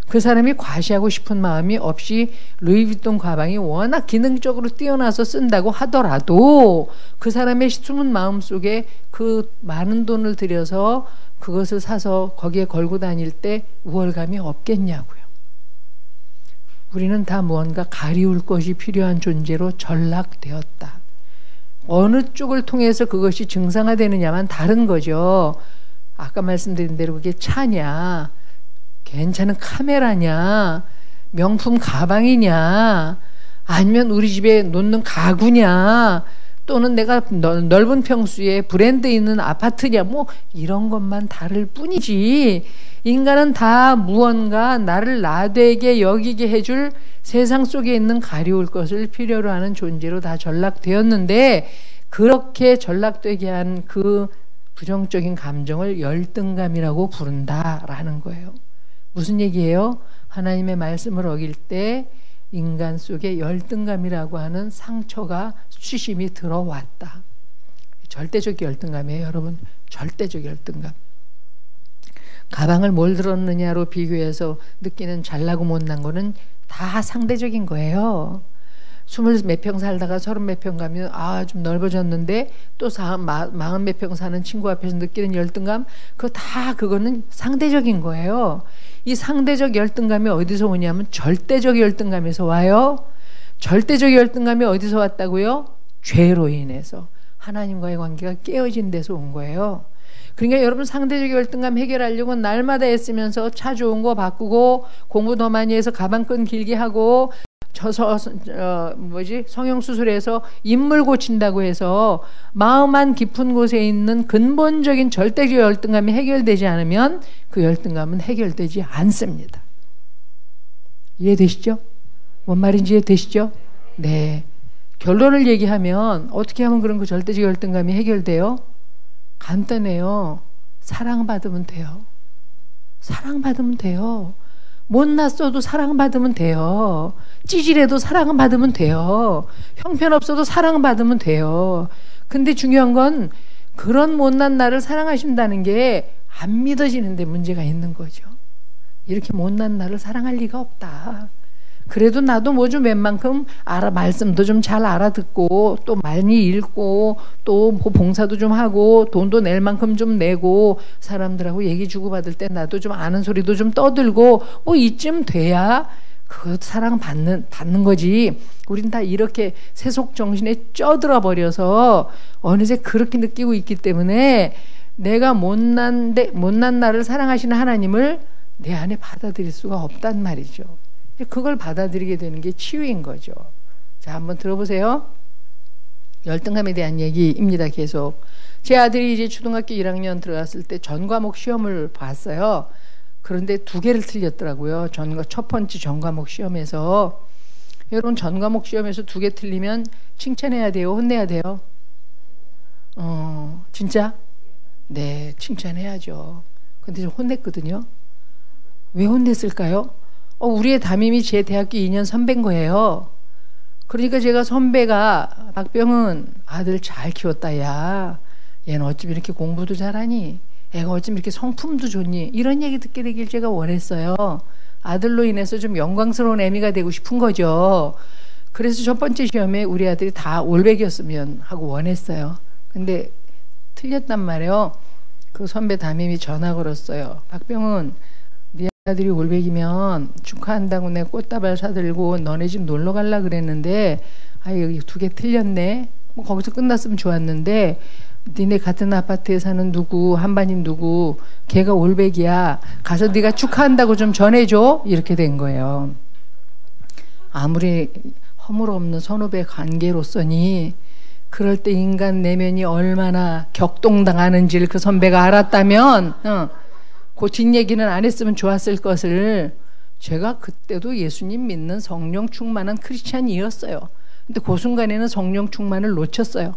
그 사람이 과시하고 싶은 마음이 없이 루이비통 가방이 워낙 기능적으로 뛰어나서 쓴다고 하더라도 그 사람의 숨은 마음 속에 그 많은 돈을 들여서 그것을 사서 거기에 걸고 다닐 때 우월감이 없겠냐고요. 우리는 다 무언가 가리울 것이 필요한 존재로 전락되었다. 어느 쪽을 통해서 그것이 증상화되느냐만 다른 거죠. 아까 말씀드린 대로 그게 차냐, 괜찮은 카메라냐, 명품 가방이냐, 아니면 우리 집에 놓는 가구냐, 또는 내가 넓은 평수에 브랜드 있는 아파트냐, 뭐 이런 것만 다를 뿐이지, 인간은 다 무언가 나를 나되게 여기게 해줄 세상 속에 있는 가리울 것을 필요로 하는 존재로 다 전락되었는데, 그렇게 전락되게 한 그 부정적인 감정을 열등감이라고 부른다라는 거예요. 무슨 얘기예요? 하나님의 말씀을 어길 때 인간 속에 열등감이라고 하는 상처가 수심이 들어왔다. 절대적 열등감이에요, 여러분. 절대적 열등감. 가방을 뭘 들었느냐로 비교해서 느끼는 잘나고 못난 거는 다 상대적인 거예요. 20 몇 평 살다가 30 몇 평 가면 좀 넓어졌는데 또 40 몇 평 사는 친구 앞에서 느끼는 열등감, 그거는 상대적인 거예요. 이 상대적 열등감이 어디서 오냐면 절대적 열등감에서 와요. 절대적 열등감이 어디서 왔다고요? 죄로 인해서 하나님과의 관계가 깨어진 데서 온 거예요. 그러니까 여러분, 상대적 열등감 해결하려고 날마다 애쓰면서 차 좋은 거 바꾸고 공부 더 많이 해서 가방끈 길게 하고 성형수술해서 인물 고친다고 해서 마음 안 깊은 곳에 있는 근본적인 절대적 열등감이 해결되지 않으면 그 열등감은 해결되지 않습니다. 이해되시죠? 뭔 말인지 이해되시죠? 네. 결론을 얘기하면 어떻게 하면 그런 그 절대적 열등감이 해결돼요? 간단해요. 사랑받으면 돼요. 사랑받으면 돼요. 못났어도 사랑받으면 돼요. 찌질해도 사랑받으면 돼요. 형편없어도 사랑받으면 돼요. 근데 중요한 건 그런 못난 나를 사랑하신다는 게 안 믿어지는데 문제가 있는 거죠. 이렇게 못난 나를 사랑할 리가 없다. 그래도 나도 뭐 좀 웬만큼 말씀도 좀 잘 알아듣고 또 많이 읽고 또 봉사도 좀 하고 돈도 낼 만큼 좀 내고 사람들하고 얘기 주고받을 때 나도 좀 아는 소리도 좀 떠들고 뭐 이쯤 돼야 그것 사랑받는 거지. 우린 다 이렇게 세속 정신에 쪄들어 버려서 어느새 그렇게 느끼고 있기 때문에 내가 못난 나를 사랑하시는 하나님을 내 안에 받아들일 수가 없단 말이죠. 그걸 받아들이게 되는 게 치유인 거죠. 자, 한번 들어보세요. 열등감에 대한 얘기입니다. 계속. 제 아들이 이제 초등학교 1학년 들어갔을 때 전 과목 시험을 봤어요. 그런데 2개를 틀렸더라고요. 첫 번째 전 과목 시험에서. 여러분, 전 과목 시험에서 2개 틀리면 칭찬해야 돼요? 혼내야 돼요? 진짜? 네, 칭찬해야죠. 근데 좀 혼냈거든요. 왜 혼냈을까요? 우리의 담임이 제 대학교 2년 선배인 거예요. 그러니까 제가 선배가 박병은 아들 잘 키웠다, 야. 얘는 어쩜 이렇게 공부도 잘하니? 애가 어쩜 이렇게 성품도 좋니? 이런 얘기 듣게 되길 제가 원했어요. 아들로 인해서 좀 영광스러운 애미가 되고 싶은 거죠. 그래서 첫 번째 시험에 우리 아들이 다 올백이었으면 하고 원했어요. 근데 틀렸단 말이에요. 그 선배 담임이 전화 걸었어요. 박병은, 네 아들이 올백이면 축하한다고 내가 꽃다발 사들고 너네 집 놀러 갈라 그랬는데 여기 2개 틀렸네. 뭐 거기서 끝났으면 좋았는데 니네 같은 아파트에 사는 누구, 한반인 누구, 걔가 올백이야. 가서 네가 축하한다고 좀 전해줘. 이렇게 된 거예요. 아무리 허물없는 선후배 관계로서니 그럴 때 인간 내면이 얼마나 격동당하는지를 그 선배가 알았다면 그 뒷얘기는 안 했으면 좋았을 것을. 제가 그때도 예수님 믿는 성령 충만한 크리스찬이었어요. 근데 그 순간에는 성령 충만을 놓쳤어요.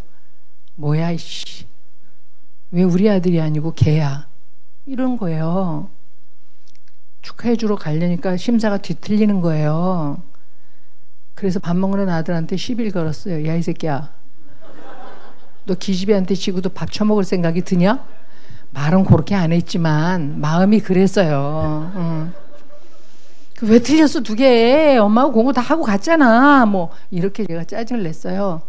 뭐야 이씨, 왜 우리 아들이 아니고 걔야, 이런 거예요. 축하해 주러 가려니까 심사가 뒤틀리는 거예요. 그래서 밥 먹는 아들한테 시비를 걸었어요. 야, 이 새끼야. 너 기집애한테 지고도 밥 처먹을 생각이 드냐? 말은 그렇게 안 했지만 마음이 그랬어요. 왜 틀렸어, 두 개? 엄마하고 공부 다 하고 갔잖아. 뭐 이렇게 제가 짜증을 냈어요.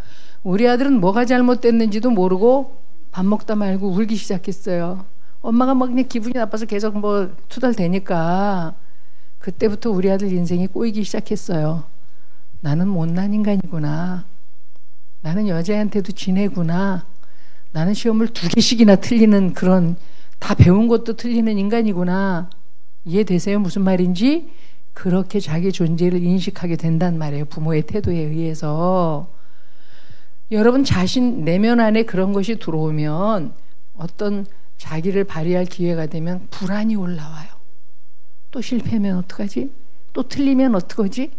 우리 아들은 뭐가 잘못됐는지도 모르고 밥 먹다 말고 울기 시작했어요. 엄마가 막 그냥 기분이 나빠서 계속 뭐 투덜대니까 그때부터 우리 아들 인생이 꼬이기 시작했어요. 나는 못난 인간이구나. 나는 여자한테도 지내구나. 나는 시험을 2개씩이나 틀리는 그런, 다 배운 것도 틀리는 인간이구나. 이해되세요? 무슨 말인지? 그렇게 자기 존재를 인식하게 된단 말이에요. 부모의 태도에 의해서. 여러분 자신 내면 안에 그런 것이 들어오면 어떤 자기를 발휘할 기회가 되면 불안이 올라와요. 또 실패하면 어떡하지? 또 틀리면 어떡하지?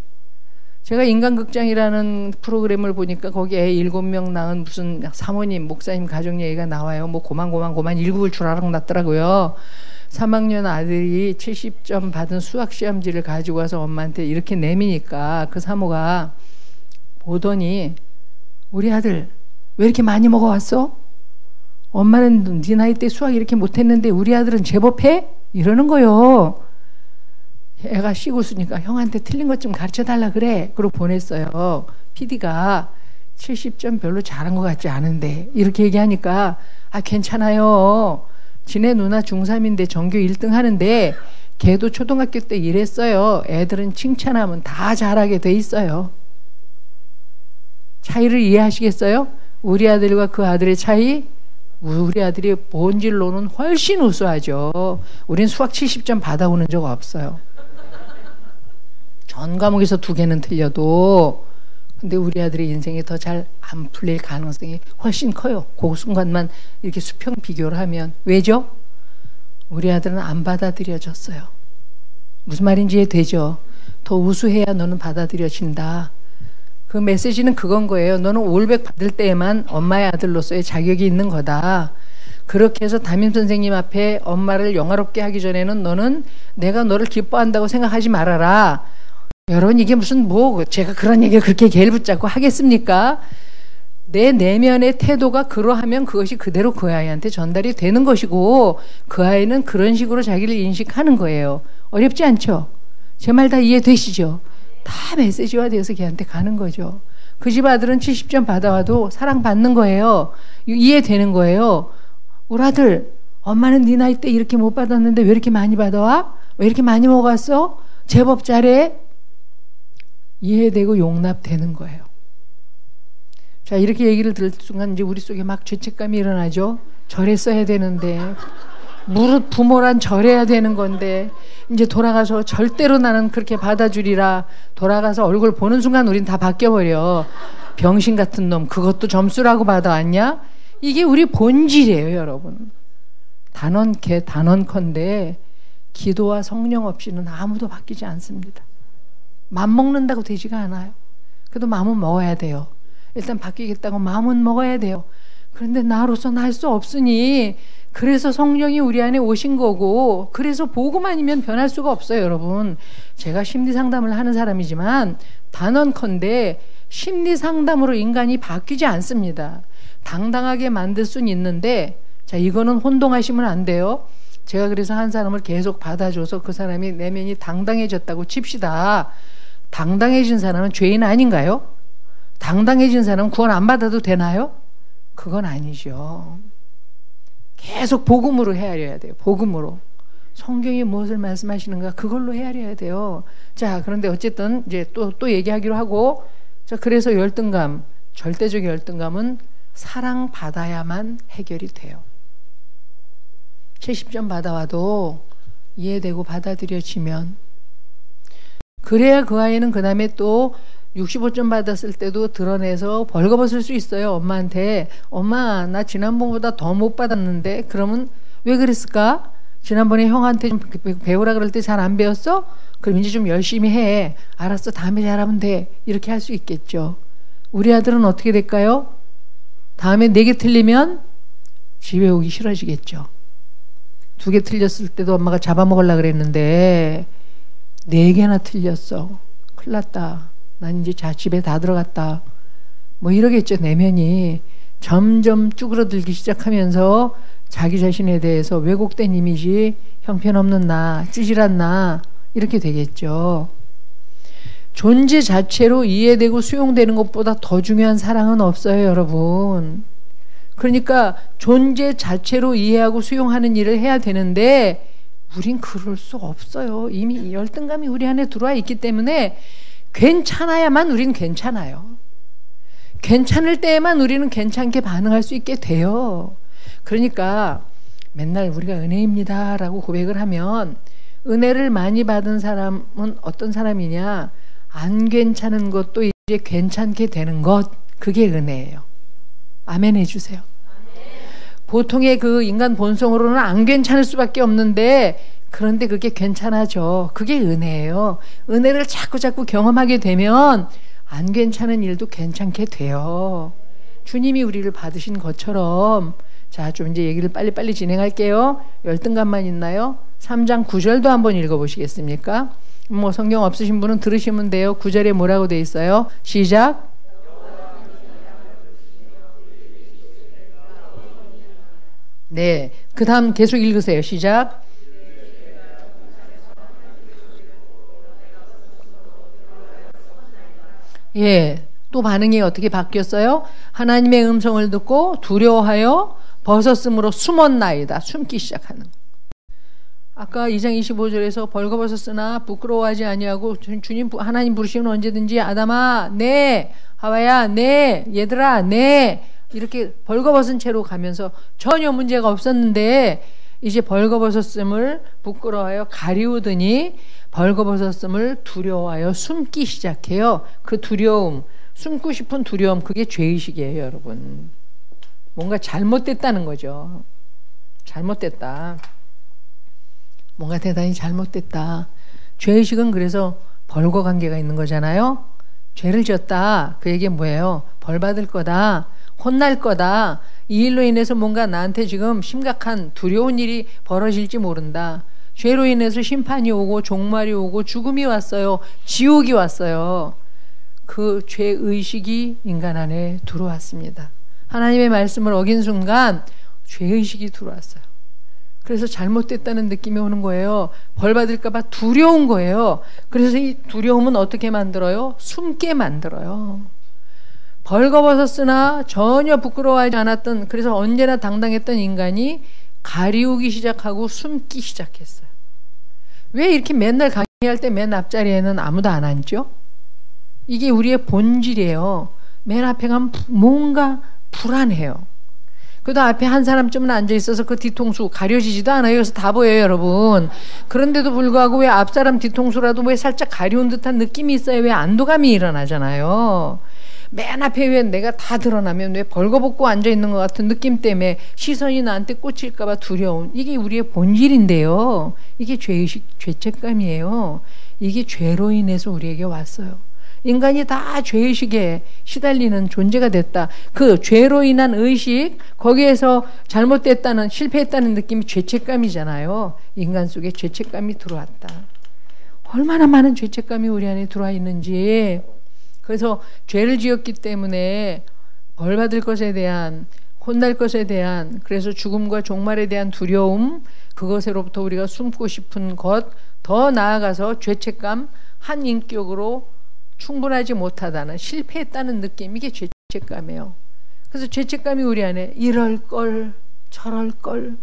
제가 인간극장이라는 프로그램을 보니까 거기에 애 7명 낳은 무슨 사모님, 목사님 가정 얘기가 나와요. 뭐 고만 일국을 주라락 났더라고요. 3학년 아들이 70점 받은 수학 시험지를 가지고 와서 엄마한테 이렇게 내미니까 그 사모가 보더니 우리 아들 왜 이렇게 많이 먹어왔어? 엄마는 네 나이 때 수학 이렇게 못했는데 우리 아들은 제법 해? 이러는 거요. 애가 쉬고 있으니까 형한테 틀린 것 좀 가르쳐달라 그래. 그러고 보냈어요. PD가 70점 별로 잘한 것 같지 않은데 이렇게 얘기하니까 아 괜찮아요. 지네 누나 중3인데 전교 1등 하는데 걔도 초등학교 때 이랬어요. 애들은 칭찬하면 다 잘하게 돼 있어요. 차이를 이해하시겠어요? 우리 아들과 그 아들의 차이? 우리 아들이 본질로는 훨씬 우수하죠. 우린 수학 70점 받아오는 적 없어요. 전 과목에서 2개는 틀려도. 근데 우리 아들의 인생이 더 잘 안 풀릴 가능성이 훨씬 커요. 그 순간만 이렇게 수평 비교를 하면. 왜죠? 우리 아들은 안 받아들여졌어요. 무슨 말인지 이해되죠? 더 우수해야 너는 받아들여진다. 그 메시지는 그건 거예요. 너는 올백 받을 때에만 엄마의 아들로서의 자격이 있는 거다. 그렇게 해서 담임 선생님 앞에 엄마를 영화롭게 하기 전에는 너는 내가 너를 기뻐한다고 생각하지 말아라. 여러분 이게 무슨 뭐 제가 그런 얘기를 그렇게 개를 붙잡고 하겠습니까? 내 내면의 태도가 그러하면 그것이 그대로 그 아이한테 전달이 되는 것이고 그 아이는 그런 식으로 자기를 인식하는 거예요. 어렵지 않죠? 제 말 다 이해되시죠? 다 메시지화 되어서 걔한테 가는 거죠. 그 집 아들은 70점 받아와도 사랑받는 거예요. 이해되는 거예요. 우리 아들 엄마는 네 나이 때 이렇게 못 받았는데 왜 이렇게 많이 받아와? 왜 이렇게 많이 먹었어? 제법 잘해? 이해되고 용납되는 거예요. 자, 이렇게 얘기를 들을 순간 이제 우리 속에 막 죄책감이 일어나죠. 절했어야 되는데, 무릇 부모란 절해야 되는 건데, 이제 돌아가서 절대로 나는 그렇게 받아주리라. 돌아가서 얼굴 보는 순간 우린 다 바뀌어버려. 병신 같은 놈, 그것도 점수라고 받아왔냐? 이게 우리 본질이에요, 여러분. 단언컨대 기도와 성령 없이는 아무도 바뀌지 않습니다. 맘 먹는다고 되지가 않아요. 그래도 마음은 먹어야 돼요. 일단 바뀌겠다고 마음은 먹어야 돼요. 그런데 나로서는 할 수 없으니 그래서 성령이 우리 안에 오신 거고 그래서 복음 아니면 변할 수가 없어요. 여러분 제가 심리상담을 하는 사람이지만 단언컨대 심리상담으로 인간이 바뀌지 않습니다. 당당하게 만들 수는 있는데 자 이거는 혼동하시면 안 돼요. 제가 그래서 한 사람을 계속 받아줘서 그 사람이 내면이 당당해졌다고 칩시다. 당당해진 사람은 죄인 아닌가요? 당당해진 사람은 구원 안 받아도 되나요? 그건 아니죠. 계속 복음으로 헤아려야 돼요. 복음으로. 성경이 무엇을 말씀하시는가 그걸로 헤아려야 돼요. 자, 그런데 어쨌든 이제 또 얘기하기로 하고 자, 그래서 열등감, 절대적 열등감은 사랑받아야만 해결이 돼요. 70점 받아와도 이해되고 받아들여지면 그래야 그 아이는 그 다음에 또 65점 받았을 때도 드러내서 벌거벗을 수 있어요. 엄마한테 엄마 나 지난번보다 더 못 받았는데 그러면 왜 그랬을까? 지난번에 형한테 좀 배우라 그럴 때 잘 안 배웠어? 그럼 이제 좀 열심히 해. 알았어 다음에 잘하면 돼. 이렇게 할 수 있겠죠. 우리 아들은 어떻게 될까요? 다음에 4개 틀리면 집에 오기 싫어지겠죠. 2개 틀렸을 때도 엄마가 잡아먹으려고 그랬는데 4개나 틀렸어. 큰일 났다. 난 이제 집에 다 들어갔다. 뭐 이러겠죠. 내면이 점점 쭈그러들기 시작하면서 자기 자신에 대해서 왜곡된 이미지, 형편없는 나, 찌질한 나 이렇게 되겠죠. 존재 자체로 이해되고 수용되는 것보다 더 중요한 사랑은 없어요, 여러분. 그러니까 존재 자체로 이해하고 수용하는 일을 해야 되는데 우린 그럴 수 없어요. 이미 열등감이 우리 안에 들어와 있기 때문에 괜찮아야만 우린 괜찮아요. 괜찮을 때에만 우리는 괜찮게 반응할 수 있게 돼요. 그러니까 맨날 우리가 은혜입니다 라고 고백을 하면 은혜를 많이 받은 사람은 어떤 사람이냐? 안 괜찮은 것도 이제 괜찮게 되는 것, 그게 은혜예요. 아멘 해주세요. 보통의 그 인간 본성으로는 안 괜찮을 수밖에 없는데 그런데 그게 괜찮아져. 그게 은혜예요. 은혜를 자꾸 경험하게 되면 안 괜찮은 일도 괜찮게 돼요. 주님이 우리를 받으신 것처럼. 자, 좀 이제 얘기를 빨리빨리 진행할게요. 열등감만 있나요? 3장 9절도 한번 읽어보시겠습니까? 뭐 성경 없으신 분은 들으시면 돼요. 9절에 뭐라고 돼 있어요? 시작. 네, 그 다음 계속 읽으세요. 시작. 예, 또 반응이 어떻게 바뀌었어요? 하나님의 음성을 듣고 두려워하여 벗었으므로 숨었나이다. 숨기 시작하는. 아까 2장 25절에서 벌거벗었으나 부끄러워하지 아니하고 주님 하나님 부르시면 언제든지 아담아 네, 하와야 네, 얘들아 네, 이렇게 벌거벗은 채로 가면서 전혀 문제가 없었는데 이제 벌거벗었음을 부끄러워하여 가리우더니 벌거벗었음을 두려워하여 숨기 시작해요. 그 두려움, 숨고 싶은 두려움, 그게 죄의식이에요, 여러분. 뭔가 잘못됐다는 거죠. 잘못됐다. 뭔가 대단히 잘못됐다. 죄의식은 그래서 벌과 관계가 있는 거잖아요. 죄를 지었다. 그 얘기는 뭐예요? 벌 받을 거다. 혼날 거다. 이 일로 인해서 뭔가 나한테 지금 심각한 두려운 일이 벌어질지 모른다. 죄로 인해서 심판이 오고 종말이 오고 죽음이 왔어요. 지옥이 왔어요. 그 죄의식이 인간 안에 들어왔습니다. 하나님의 말씀을 어긴 순간 죄의식이 들어왔어요. 그래서 잘못됐다는 느낌이 오는 거예요. 벌 받을까 봐 두려운 거예요. 그래서 이 두려움은 어떻게 만들어요? 숨게 만들어요. 벌거벗었으나 전혀 부끄러워하지 않았던, 그래서 언제나 당당했던 인간이 가리우기 시작하고 숨기 시작했어요. 왜 이렇게 맨날 강의할 때 맨 앞자리에는 아무도 안 앉죠? 이게 우리의 본질이에요. 맨 앞에 가면 뭔가 불안해요. 그래도 앞에 한 사람쯤은 앉아있어서 그 뒤통수 가려지지도 않아요. 그래서 다 보여요, 여러분. 그런데도 불구하고 왜 앞사람 뒤통수라도 왜 살짝 가려운 듯한 느낌이 있어요. 왜 안도감이 일어나잖아요. 맨 앞에 왜 내가 다 드러나면 왜 벌거벗고 앉아있는 것 같은 느낌 때문에 시선이 나한테 꽂힐까봐 두려운, 이게 우리의 본질인데요. 이게 죄의식, 죄책감이에요. 이게 죄로 인해서 우리에게 왔어요. 인간이 다 죄의식에 시달리는 존재가 됐다. 그 죄로 인한 의식, 거기에서 잘못됐다는, 실패했다는 느낌이 죄책감이잖아요. 인간 속에 죄책감이 들어왔다. 얼마나 많은 죄책감이 우리 안에 들어와 있는지. 그래서 죄를 지었기 때문에 벌 받을 것에 대한, 혼날 것에 대한, 그래서 죽음과 종말에 대한 두려움, 그것으로부터 우리가 숨고 싶은 것, 더 나아가서 죄책감, 한 인격으로 충분하지 못하다는, 실패했다는 느낌, 이게 죄책감이에요. 그래서 죄책감이 우리 안에 이럴 걸, 저럴 걸,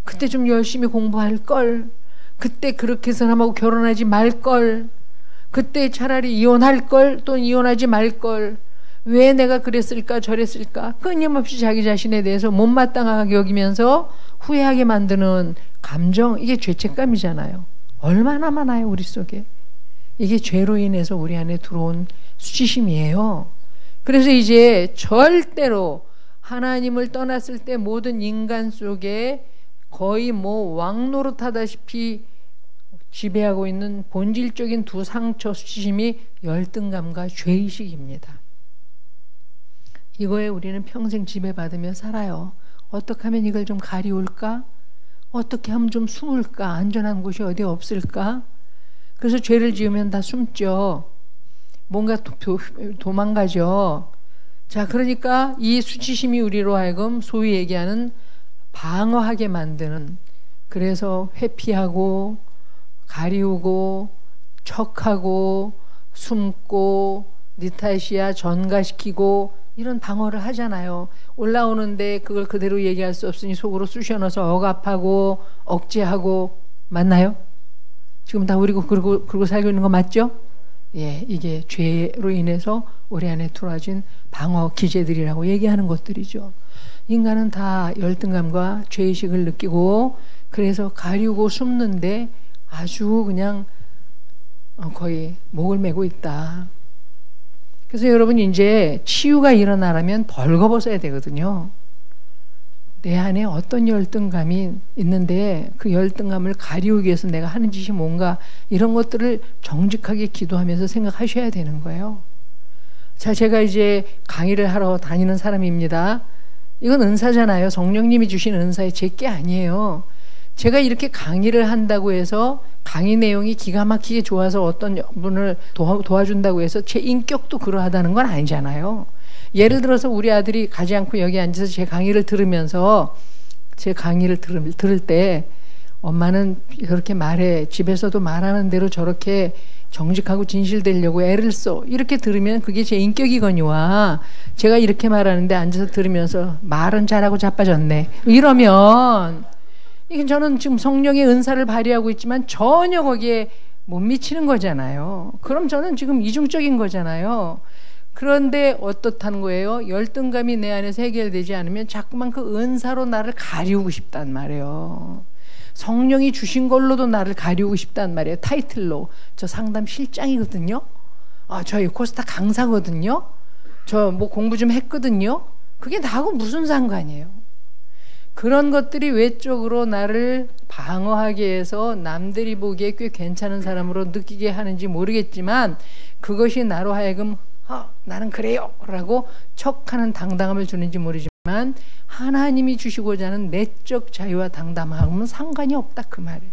그때 좀 열심히 공부할 걸, 그때 그렇게 사람하고 결혼하지 말 걸, 그때 차라리 이혼할 걸, 또는 이혼하지 말 걸, 왜 내가 그랬을까 저랬을까, 끊임없이 자기 자신에 대해서 못마땅하게 여기면서 후회하게 만드는 감정, 이게 죄책감이잖아요. 얼마나 많아요, 우리 속에. 이게 죄로 인해서 우리 안에 들어온 수치심이에요. 그래서 이제 절대로 하나님을 떠났을 때 모든 인간 속에 거의 뭐 왕노릇하다시피 지배하고 있는 본질적인 두 상처 수치심이 열등감과 죄의식입니다. 이거에 우리는 평생 지배받으며 살아요. 어떻게 하면 이걸 좀 가리울까? 어떻게 하면 좀 숨을까? 안전한 곳이 어디 없을까? 그래서 죄를 지으면 다 숨죠. 뭔가 도망가죠. 자, 그러니까 이 수치심이 우리로 하여금 소위 얘기하는 방어하게 만드는, 그래서 회피하고 가리우고 척하고 숨고 니타시아 전가시키고 이런 방어를 하잖아요. 올라오는데 그걸 그대로 얘기할 수 없으니 속으로 쑤셔넣어서 억압하고 억제하고, 맞나요? 지금 다 우리 그러고 살고 있는 거 맞죠? 예, 이게 죄로 인해서 우리 안에 들어와진 방어 기제들이라고 얘기하는 것들이죠. 인간은 다 열등감과 죄의식을 느끼고 그래서 가리우고 숨는데 아주 그냥 거의 목을 메고 있다. 그래서 여러분 이제 치유가 일어나려면 벌거벗어야 되거든요. 내 안에 어떤 열등감이 있는데 그 열등감을 가리우기 위해서 내가 하는 짓이 뭔가, 이런 것들을 정직하게 기도하면서 생각하셔야 되는 거예요. 자, 제가 이제 강의를 하러 다니는 사람입니다. 이건 은사잖아요. 성령님이 주신 은사에 제 게 아니에요. 제가 이렇게 강의를 한다고 해서 강의 내용이 기가 막히게 좋아서 어떤 분을 도와준다고 해서 제 인격도 그러하다는 건 아니잖아요. 예를 들어서 우리 아들이 가지 않고 여기 앉아서 제 강의를 들으면서, 제 강의를 들을 때 엄마는 그렇게 말해, 집에서도 말하는 대로 저렇게 정직하고 진실되려고 애를 써, 이렇게 들으면 그게 제 인격이거니와 제가 이렇게 말하는데 앉아서 들으면서 말은 잘하고 자빠졌네 이러면, 이게 저는 지금 성령의 은사를 발휘하고 있지만 전혀 거기에 못 미치는 거잖아요. 그럼 저는 지금 이중적인 거잖아요. 그런데 어떻다는 거예요? 열등감이 내 안에서 해결되지 않으면 자꾸만 그 은사로 나를 가리우고 싶단 말이에요. 성령이 주신 걸로도 나를 가리우고 싶단 말이에요. 타이틀로. 저 상담 실장이거든요. 저 코스타 강사거든요. 저 뭐 공부 좀 했거든요. 그게 나하고 무슨 상관이에요? 그런 것들이 외적으로 나를 방어하게 해서 남들이 보기에 꽤 괜찮은 사람으로 느끼게 하는지 모르겠지만, 그것이 나로 하여금 나는 그래요 라고 척하는 당당함을 주는지 모르지만, 하나님이 주시고자 하는 내적 자유와 당당함은 상관이 없다 그 말이에요.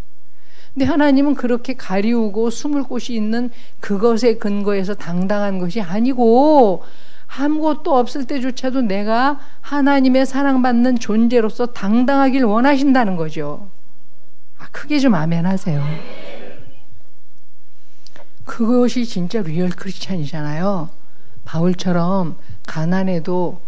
근데 하나님은 그렇게 가리우고 숨을 곳이 있는 그것에 근거해서 당당한 것이 아니고, 아무것도 없을 때조차도 내가 하나님의 사랑받는 존재로서 당당하길 원하신다는 거죠. 크게 좀 아멘 하세요. 그것이 진짜 리얼 크리스찬이잖아요. 바울처럼 가난해도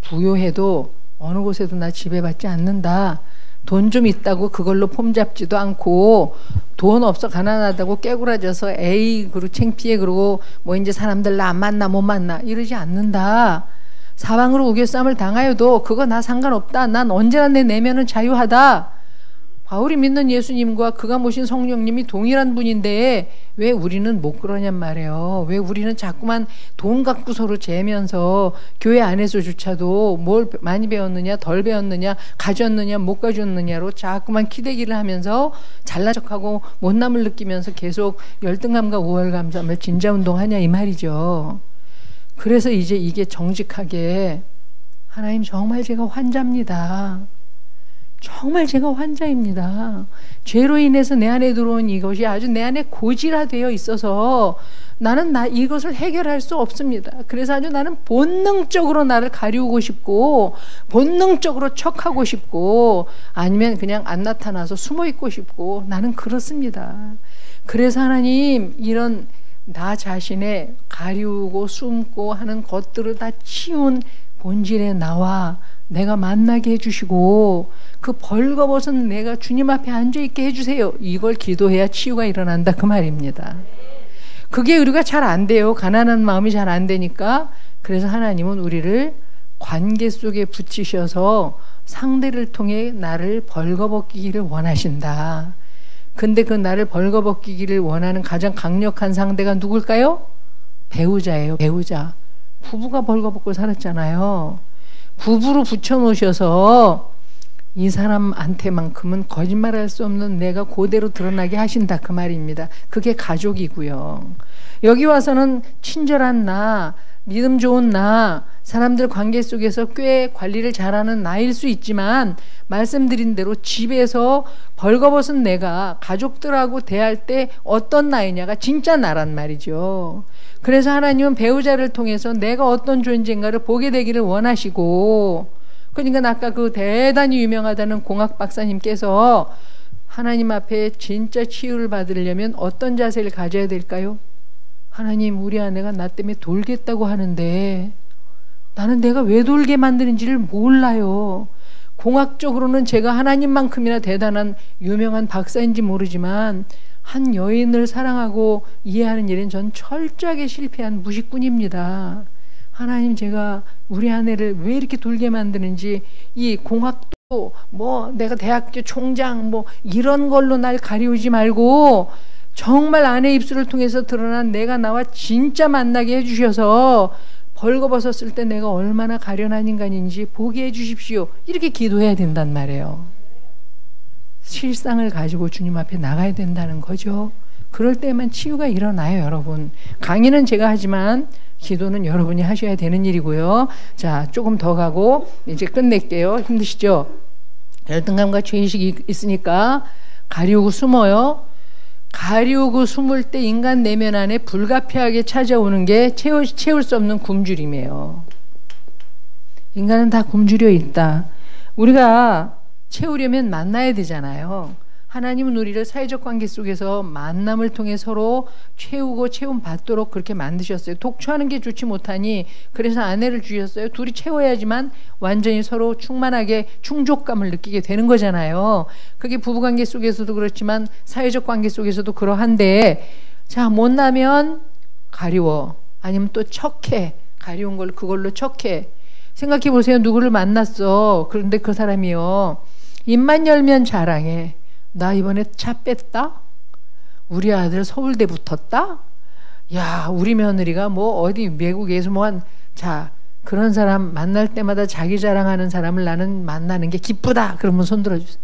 부요해도 어느 곳에도 나 지배받지 않는다. 돈 좀 있다고 그걸로 폼 잡지도 않고, 돈 없어 가난하다고 깨구라져서 에이 그러고 창피해 그러고 뭐 이제 사람들 나 안 만나 못 만나 이러지 않는다. 사방으로 우겨쌈을 당하여도 그거 나 상관없다. 난 언제나 내 내면은 자유하다. 바울이 믿는 예수님과 그가 모신 성령님이 동일한 분인데 왜 우리는 못 그러냔 말이에요. 왜 우리는 자꾸만 돈 갖고 서로 재면서 교회 안에서조차도 뭘 많이 배웠느냐 덜 배웠느냐 가졌느냐 못 가졌느냐로 자꾸만 키대기를 하면서 잘난 척하고 못남을 느끼면서 계속 열등감과 우월감을 진자운동하냐 이 말이죠. 그래서 이제 이게 정직하게, 하나님 정말 제가 환자입니다. 정말 제가 환자입니다. 죄로 인해서 내 안에 들어온 이것이 아주 내 안에 고질화되어 있어서 나는 이것을 해결할 수 없습니다. 그래서 아주 나는 본능적으로 나를 가리우고 싶고, 본능적으로 척하고 싶고, 아니면 그냥 안 나타나서 숨어 있고 싶고, 나는 그렇습니다. 그래서 하나님 이런 나 자신의 가리우고 숨고 하는 것들을 다 치운 본질의 나와 내가 만나게 해주시고, 그 벌거벗은 내가 주님 앞에 앉아있게 해주세요. 이걸 기도해야 치유가 일어난다 그 말입니다. 그게 우리가 잘 안 돼요. 가난한 마음이 잘 안 되니까. 그래서 하나님은 우리를 관계 속에 붙이셔서 상대를 통해 나를 벌거벗기기를 원하신다. 근데 그 나를 벌거벗기기를 원하는 가장 강력한 상대가 누굴까요? 배우자예요. 배우자. 부부가 벌거벗고 살았잖아요. 부부로 붙여놓으셔서 이 사람한테만큼은 거짓말할 수 없는 내가 그대로 드러나게 하신다 그 말입니다. 그게 가족이고요. 여기 와서는 친절한 나, 믿음 좋은 나, 사람들 관계 속에서 꽤 관리를 잘하는 나일 수 있지만, 말씀드린 대로 집에서 벌거벗은 내가 가족들하고 대할 때 어떤 나이냐가 진짜 나란 말이죠. 그래서 하나님은 배우자를 통해서 내가 어떤 존재인가를 보게 되기를 원하시고, 그러니까 아까 그 대단히 유명하다는 공학 박사님께서 하나님 앞에 진짜 치유를 받으려면 어떤 자세를 가져야 될까요? 하나님, 우리 아내가 나 때문에 돌겠다고 하는데 나는 내가 왜 돌게 만드는지를 몰라요. 공학적으로는 제가 하나님만큼이나 대단한 유명한 박사인지 모르지만 한 여인을 사랑하고 이해하는 일은 전 철저하게 실패한 무식꾼입니다. 하나님, 제가 우리 아내를 왜 이렇게 돌게 만드는지, 이 공학도 뭐 내가 대학교 총장 뭐 이런 걸로 날 가리우지 말고 정말 아내 입술을 통해서 드러난 내가 나와 진짜 만나게 해주셔서 벌거벗었을 때 내가 얼마나 가련한 인간인지 보게 해주십시오. 이렇게 기도해야 된단 말이에요. 실상을 가지고 주님 앞에 나가야 된다는 거죠. 그럴 때만 치유가 일어나요, 여러분. 강의는 제가 하지만 기도는 여러분이 하셔야 되는 일이고요. 자, 조금 더 가고 이제 끝낼게요. 힘드시죠? 열등감과 죄의식이 있으니까 가리우고 숨어요. 가리우고 숨을 때 인간 내면 안에 불가피하게 찾아오는 게 채울 수 없는 굶주림이에요. 인간은 다 굶주려 있다. 우리가 채우려면 만나야 되잖아요. 하나님은 우리를 사회적 관계 속에서 만남을 통해 서로 채우고 채움 받도록 그렇게 만드셨어요. 독처하는 게 좋지 못하니 그래서 아내를 주셨어요. 둘이 채워야지만 완전히 서로 충만하게 충족감을 느끼게 되는 거잖아요. 그게 부부관계 속에서도 그렇지만 사회적 관계 속에서도 그러한데, 자, 못나면 가리워, 아니면 또 척해. 가리운 걸 그걸로 척해. 생각해 보세요. 누구를 만났어. 그런데 그 사람이요, 입만 열면 자랑해. 나 이번에 차 뺐다? 우리 아들 서울대 붙었다? 야, 우리 며느리가 뭐 어디 외국에서 자, 그런 사람 만날 때마다 자기 자랑하는 사람을 나는 만나는 게 기쁘다. 그러면 손 들어주세요.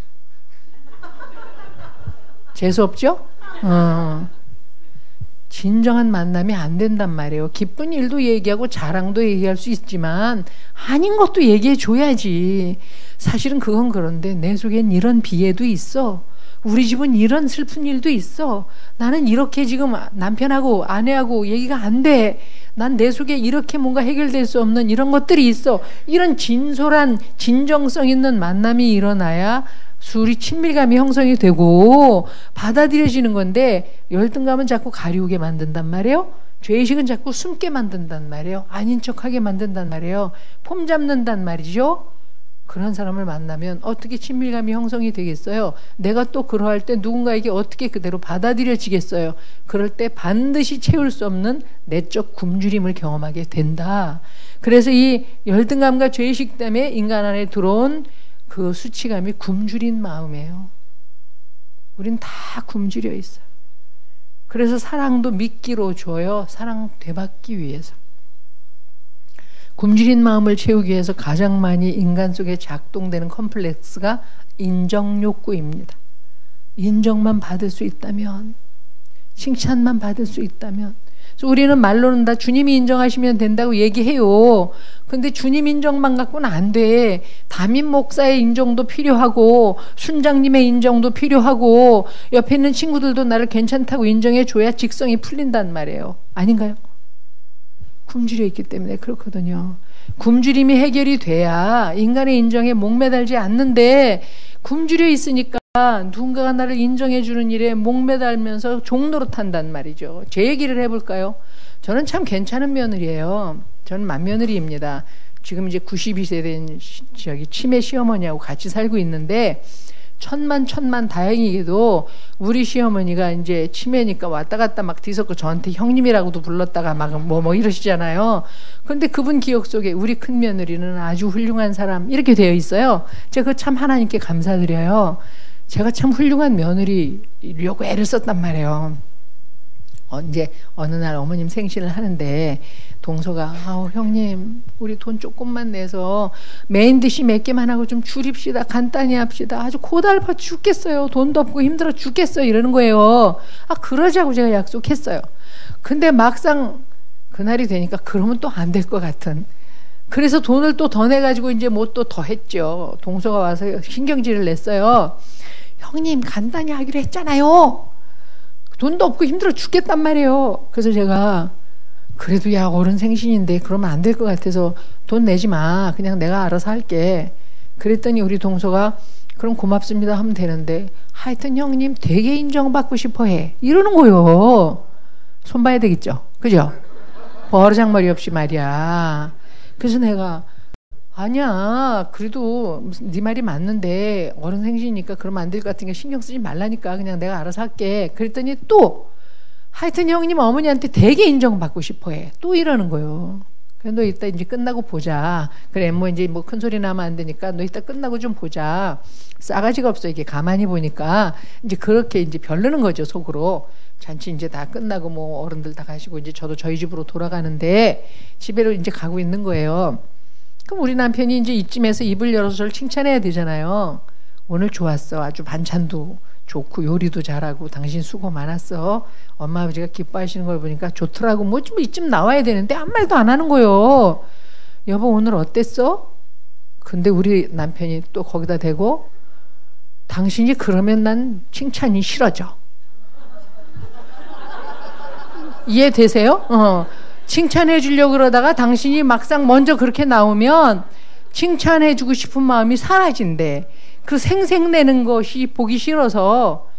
재수없죠? 진정한 만남이 안 된단 말이에요. 기쁜 일도 얘기하고 자랑도 얘기할 수 있지만 아닌 것도 얘기해 줘야지. 사실은 그건 그런데 내 속엔 이런 비애도 있어. 우리 집은 이런 슬픈 일도 있어. 나는 이렇게 지금 남편하고 아내하고 얘기가 안 돼. 난 내 속에 이렇게 뭔가 해결될 수 없는 이런 것들이 있어. 이런 진솔한 진정성 있는 만남이 일어나야 술이 친밀감이 형성이 되고 받아들여지는 건데, 열등감은 자꾸 가리우게 만든단 말이에요. 죄의식은 자꾸 숨게 만든단 말이에요. 아닌 척하게 만든단 말이에요. 폼 잡는단 말이죠. 그런 사람을 만나면 어떻게 친밀감이 형성이 되겠어요? 내가 또 그러할 때 누군가에게 어떻게 그대로 받아들여지겠어요? 그럴 때 반드시 채울 수 없는 내적 굶주림을 경험하게 된다. 그래서 이 열등감과 죄의식 때문에 인간 안에 들어온 그 수치감이 굶주린 마음이에요. 우린 다 굶주려 있어요. 그래서 사랑도 미끼로 줘요. 사랑 되받기 위해서. 굶주린 마음을 채우기 위해서 가장 많이 인간 속에 작동되는 컴플렉스가 인정욕구입니다. 인정만 받을 수 있다면, 칭찬만 받을 수 있다면. 그래서 우리는 말로는 다 주님이 인정하시면 된다고 얘기해요. 근데 주님 인정만 갖고는 안 돼. 담임 목사의 인정도 필요하고 순장님의 인정도 필요하고 옆에 있는 친구들도 나를 괜찮다고 인정해 줘야 직성이 풀린단 말이에요. 아닌가요? 굶주려 있기 때문에 그렇거든요. 굶주림이 해결이 돼야 인간의 인정에 목매달지 않는데, 굶주려 있으니까 누군가가 나를 인정해 주는 일에 목매달면서 종노릇한단 말이죠. 제 얘기를 해볼까요? 저는 참 괜찮은 며느리예요. 저는 맏며느리입니다. 지금 이제 92세 된 치매 시어머니하고 같이 살고 있는데, 천만 다행히도 우리 시어머니가 이제 치매니까 왔다 갔다 막 뒤섞고 저한테 형님이라고도 불렀다가 막 뭐 이러시잖아요. 그런데 그분 기억 속에 우리 큰 며느리는 아주 훌륭한 사람 이렇게 되어 있어요. 제가 참 하나님께 감사드려요. 제가 참 훌륭한 며느리려고 애를 썼단 말이에요. 이제 어느 날 어머님 생신을 하는데 동서가 형님 우리 돈 조금만 내서 메인 디시 몇 개만 하고 좀 줄입시다. 간단히 합시다. 아주 고달파 죽겠어요. 돈도 없고 힘들어 죽겠어요. 이러는 거예요. 그러자고 제가 약속했어요. 근데 막상 그날이 되니까 그러면 또 안 될 것 같은. 그래서 돈을 또 더 내가지고 이제 뭐 또 더 했죠. 동서가 와서 신경질을 냈어요. 형님 간단히 하기로 했잖아요. 돈도 없고 힘들어 죽겠단 말이에요. 그래서 제가 그래도 야 어른 생신인데 그러면 안 될 것 같아서 돈 내지 마. 그냥 내가 알아서 할게. 그랬더니 우리 동서가 그럼 고맙습니다 하면 되는데 하여튼 형님 되게 인정받고 싶어 해. 이러는 거요. 손 봐야 되겠죠. 그죠? 버르장머리 없이 말이야. 그래서 내가 아니야 그래도 네 말이 맞는데 어른 생신이니까 그러면 안 될 것 같으니까 신경 쓰지 말라니까 그냥 내가 알아서 할게. 그랬더니 또 하여튼 형님 어머니한테 되게 인정받고 싶어 해. 또 이러는 거요. 그래 너 이따 이제 끝나고 보자. 그래 뭐 이제 뭐 큰 소리 나면 안 되니까 너 이따 끝나고 좀 보자. 싸가지가 없어 이게 가만히 보니까 이제 그렇게 이제 별르는 거죠 속으로. 잔치 이제 다 끝나고 뭐 어른들 다 가시고 이제 저도 저희 집으로 돌아가는데 집에로 이제 가고 있는 거예요. 그럼 우리 남편이 이제 이쯤에서 입을 열어서 저를 칭찬해야 되잖아요. 오늘 좋았어. 아주 반찬도 좋고 요리도 잘하고 당신 수고 많았어. 엄마 아버지가 기뻐하시는 걸 보니까 좋더라고. 뭐 이쯤 나와야 되는데 아무 말도 안 하는 거예요. 여보 오늘 어땠어? 근데 우리 남편이 또 거기다 대고 당신이 그러면 난 칭찬이 싫어져. 이해되세요? 칭찬해 주려고 그러다가 당신이 막상 먼저 그렇게 나오면 칭찬해 주고 싶은 마음이 사라진대. 그 생색내는 것이 보기 싫어서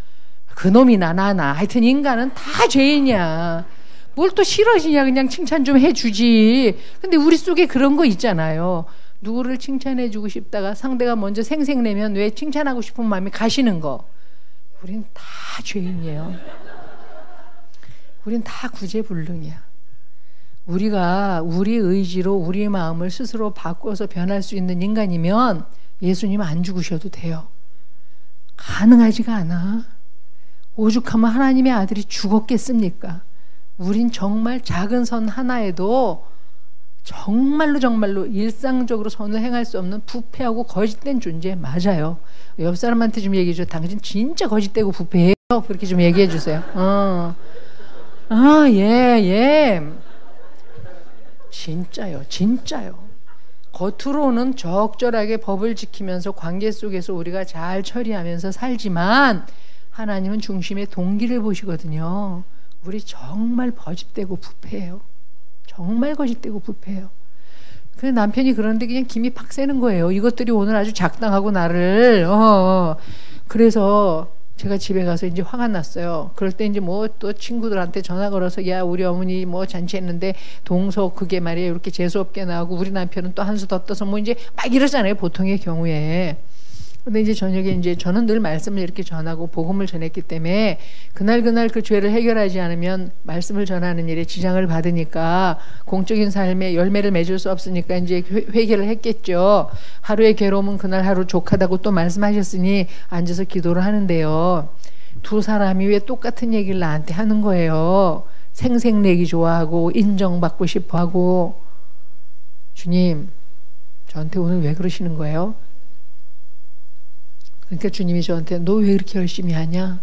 그놈이나 나나 하여튼 인간은 다 죄인이야. 뭘 또 싫어지냐. 그냥 칭찬 좀 해주지. 근데 우리 속에 그런 거 있잖아요. 누구를 칭찬해 주고 싶다가 상대가 먼저 생색내면 왜 칭찬하고 싶은 마음이 가시는 거. 우린 다 죄인이에요. 우린 다 구제불능이야. 우리가 우리 의지로 우리 마음을 스스로 바꿔서 변할 수 있는 인간이면 예수님 안 죽으셔도 돼요. 가능하지가 않아. 오죽하면 하나님의 아들이 죽었겠습니까? 우린 정말 작은 선 하나에도 정말로 일상적으로 선을 행할 수 없는 부패하고 거짓된 존재 맞아요. 옆 사람한테 좀 얘기해 줘. 당신 진짜 거짓되고 부패해요. 그렇게 좀 얘기해 주세요. 예. 진짜요. 겉으로는 적절하게 법을 지키면서 관계 속에서 우리가 잘 처리하면서 살지만 하나님은 중심의 동기를 보시거든요. 우리 정말 거짓되고 부패해요. 정말 거짓되고 부패해요. 그래서 남편이 그런데 그냥 김이 팍 새는 거예요. 이것들이 오늘 아주 작당하고 나를 그래서 제가 집에 가서 이제 화가 났어요. 그럴 때 이제 뭐 또 친구들한테 전화 걸어서 야 우리 어머니 뭐 잔치했는데 동서 그게 말이에요 이렇게 재수없게 나오고 우리 남편은 또 한 수 더 떠서 뭐 이제 막 이러잖아요 보통의 경우에. 근데 이제 저녁에 이제 저는 늘 말씀을 이렇게 전하고 복음을 전했기 때문에 그날 그 죄를 해결하지 않으면 말씀을 전하는 일에 지장을 받으니까 공적인 삶에 열매를 맺을 수 없으니까 이제 회개를 했겠죠. 하루의 괴로움은 그날 하루 족하다고 또 말씀하셨으니 앉아서 기도를 하는데요. 두 사람이 왜 똑같은 얘기를 나한테 하는 거예요. 생색내기 좋아하고 인정받고 싶어하고. 주님 저한테 오늘 왜 그러시는 거예요? 그러니까 주님이 저한테 너 왜 이렇게 열심히 하냐?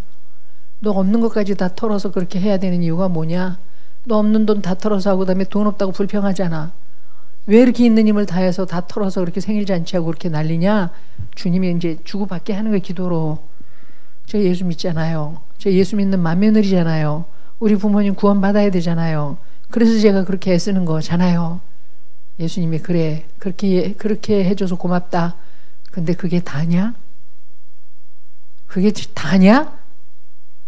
너 없는 것까지 다 털어서 그렇게 해야 되는 이유가 뭐냐? 너 없는 돈 다 털어서 하고 그다음에 돈 없다고 불평하잖아. 왜 이렇게 있는 힘을 다해서 다 털어서 그렇게 생일잔치하고 그렇게 난리냐? 주님이 이제 주고받게 하는 거예요 기도로. 저 예수 믿잖아요. 저 예수 믿는 맏며느리잖아요. 우리 부모님 구원받아야 되잖아요. 그래서 제가 그렇게 애쓰는 거잖아요. 예수님이 그래 그렇게 해줘서 고맙다. 근데 그게 다냐? 그게 다냐?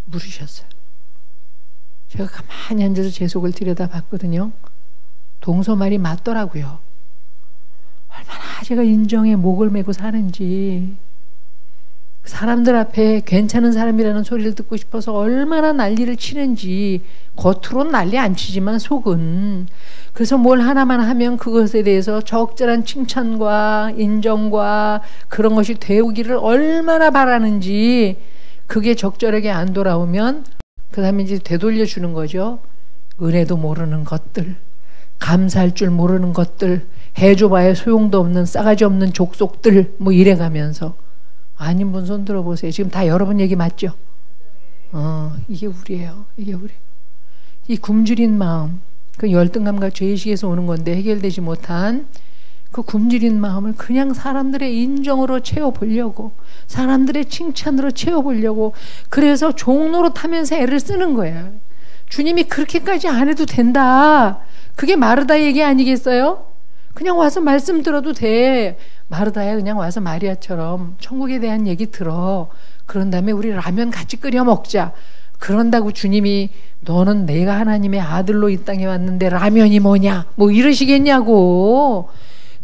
물으셨어요. 제가 가만히 앉아서 제 속을 들여다봤거든요. 동서 말이 맞더라고요. 얼마나 제가 인정에 목을 메고 사는지, 사람들 앞에 괜찮은 사람이라는 소리를 듣고 싶어서 얼마나 난리를 치는지. 겉으로는 난리 안 치지만 속은. 그래서 뭘 하나만 하면 그것에 대해서 적절한 칭찬과 인정과 그런 것이 되오기를 얼마나 바라는지. 그게 적절하게 안 돌아오면 그 다음에 이제 되돌려 주는 거죠. 은혜도 모르는 것들, 감사할 줄 모르는 것들, 해줘봐야 소용도 없는 싸가지 없는 족속들, 뭐 이래가면서. 아닌 분 손 들어보세요. 지금 다 여러분 얘기 맞죠? 이게 우리예요. 이게 우리. 이 굶주린 마음, 그 열등감과 죄의식에서 오는 건데 해결되지 못한 그 굶주린 마음을 그냥 사람들의 인정으로 채워보려고, 사람들의 칭찬으로 채워보려고, 그래서 종로로 타면서 애를 쓰는 거야. 주님이 그렇게까지 안 해도 된다. 그게 마르다 얘기 아니겠어요? 그냥 와서 말씀 들어도 돼. 마르다야, 그냥 와서 마리아처럼 천국에 대한 얘기 들어. 그런 다음에 우리 라면 같이 끓여 먹자. 그런다고 주님이 너는 내가 하나님의 아들로 이 땅에 왔는데 라면이 뭐냐? 뭐 이러시겠냐고.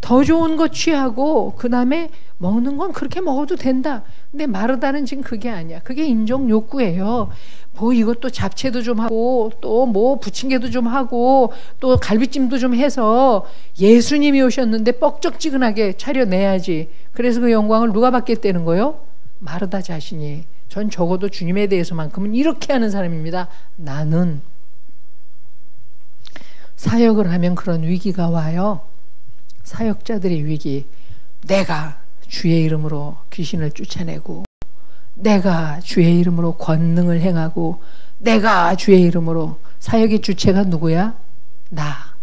더 좋은 거 취하고 그 다음에 먹는 건 그렇게 먹어도 된다. 근데 마르다는 지금 그게 아니야. 그게 인종 욕구예요. 뭐 이것도 잡채도 좀 하고 또 뭐 부침개도 좀 하고 또 갈비찜도 좀 해서 예수님이 오셨는데 뻑적지근하게 차려내야지. 그래서 그 영광을 누가 받겠다는 거예요? 마르다 자신이. 전 적어도 주님에 대해서만큼은 이렇게 하는 사람입니다. 나는. 사역을 하면 그런 위기가 와요. 사역자들의 위기. 내가 주의 이름으로 귀신을 쫓아내고, 내가 주의 이름으로 권능을 행하고, 내가 주의 이름으로. 사역의 주체가 누구야? 나.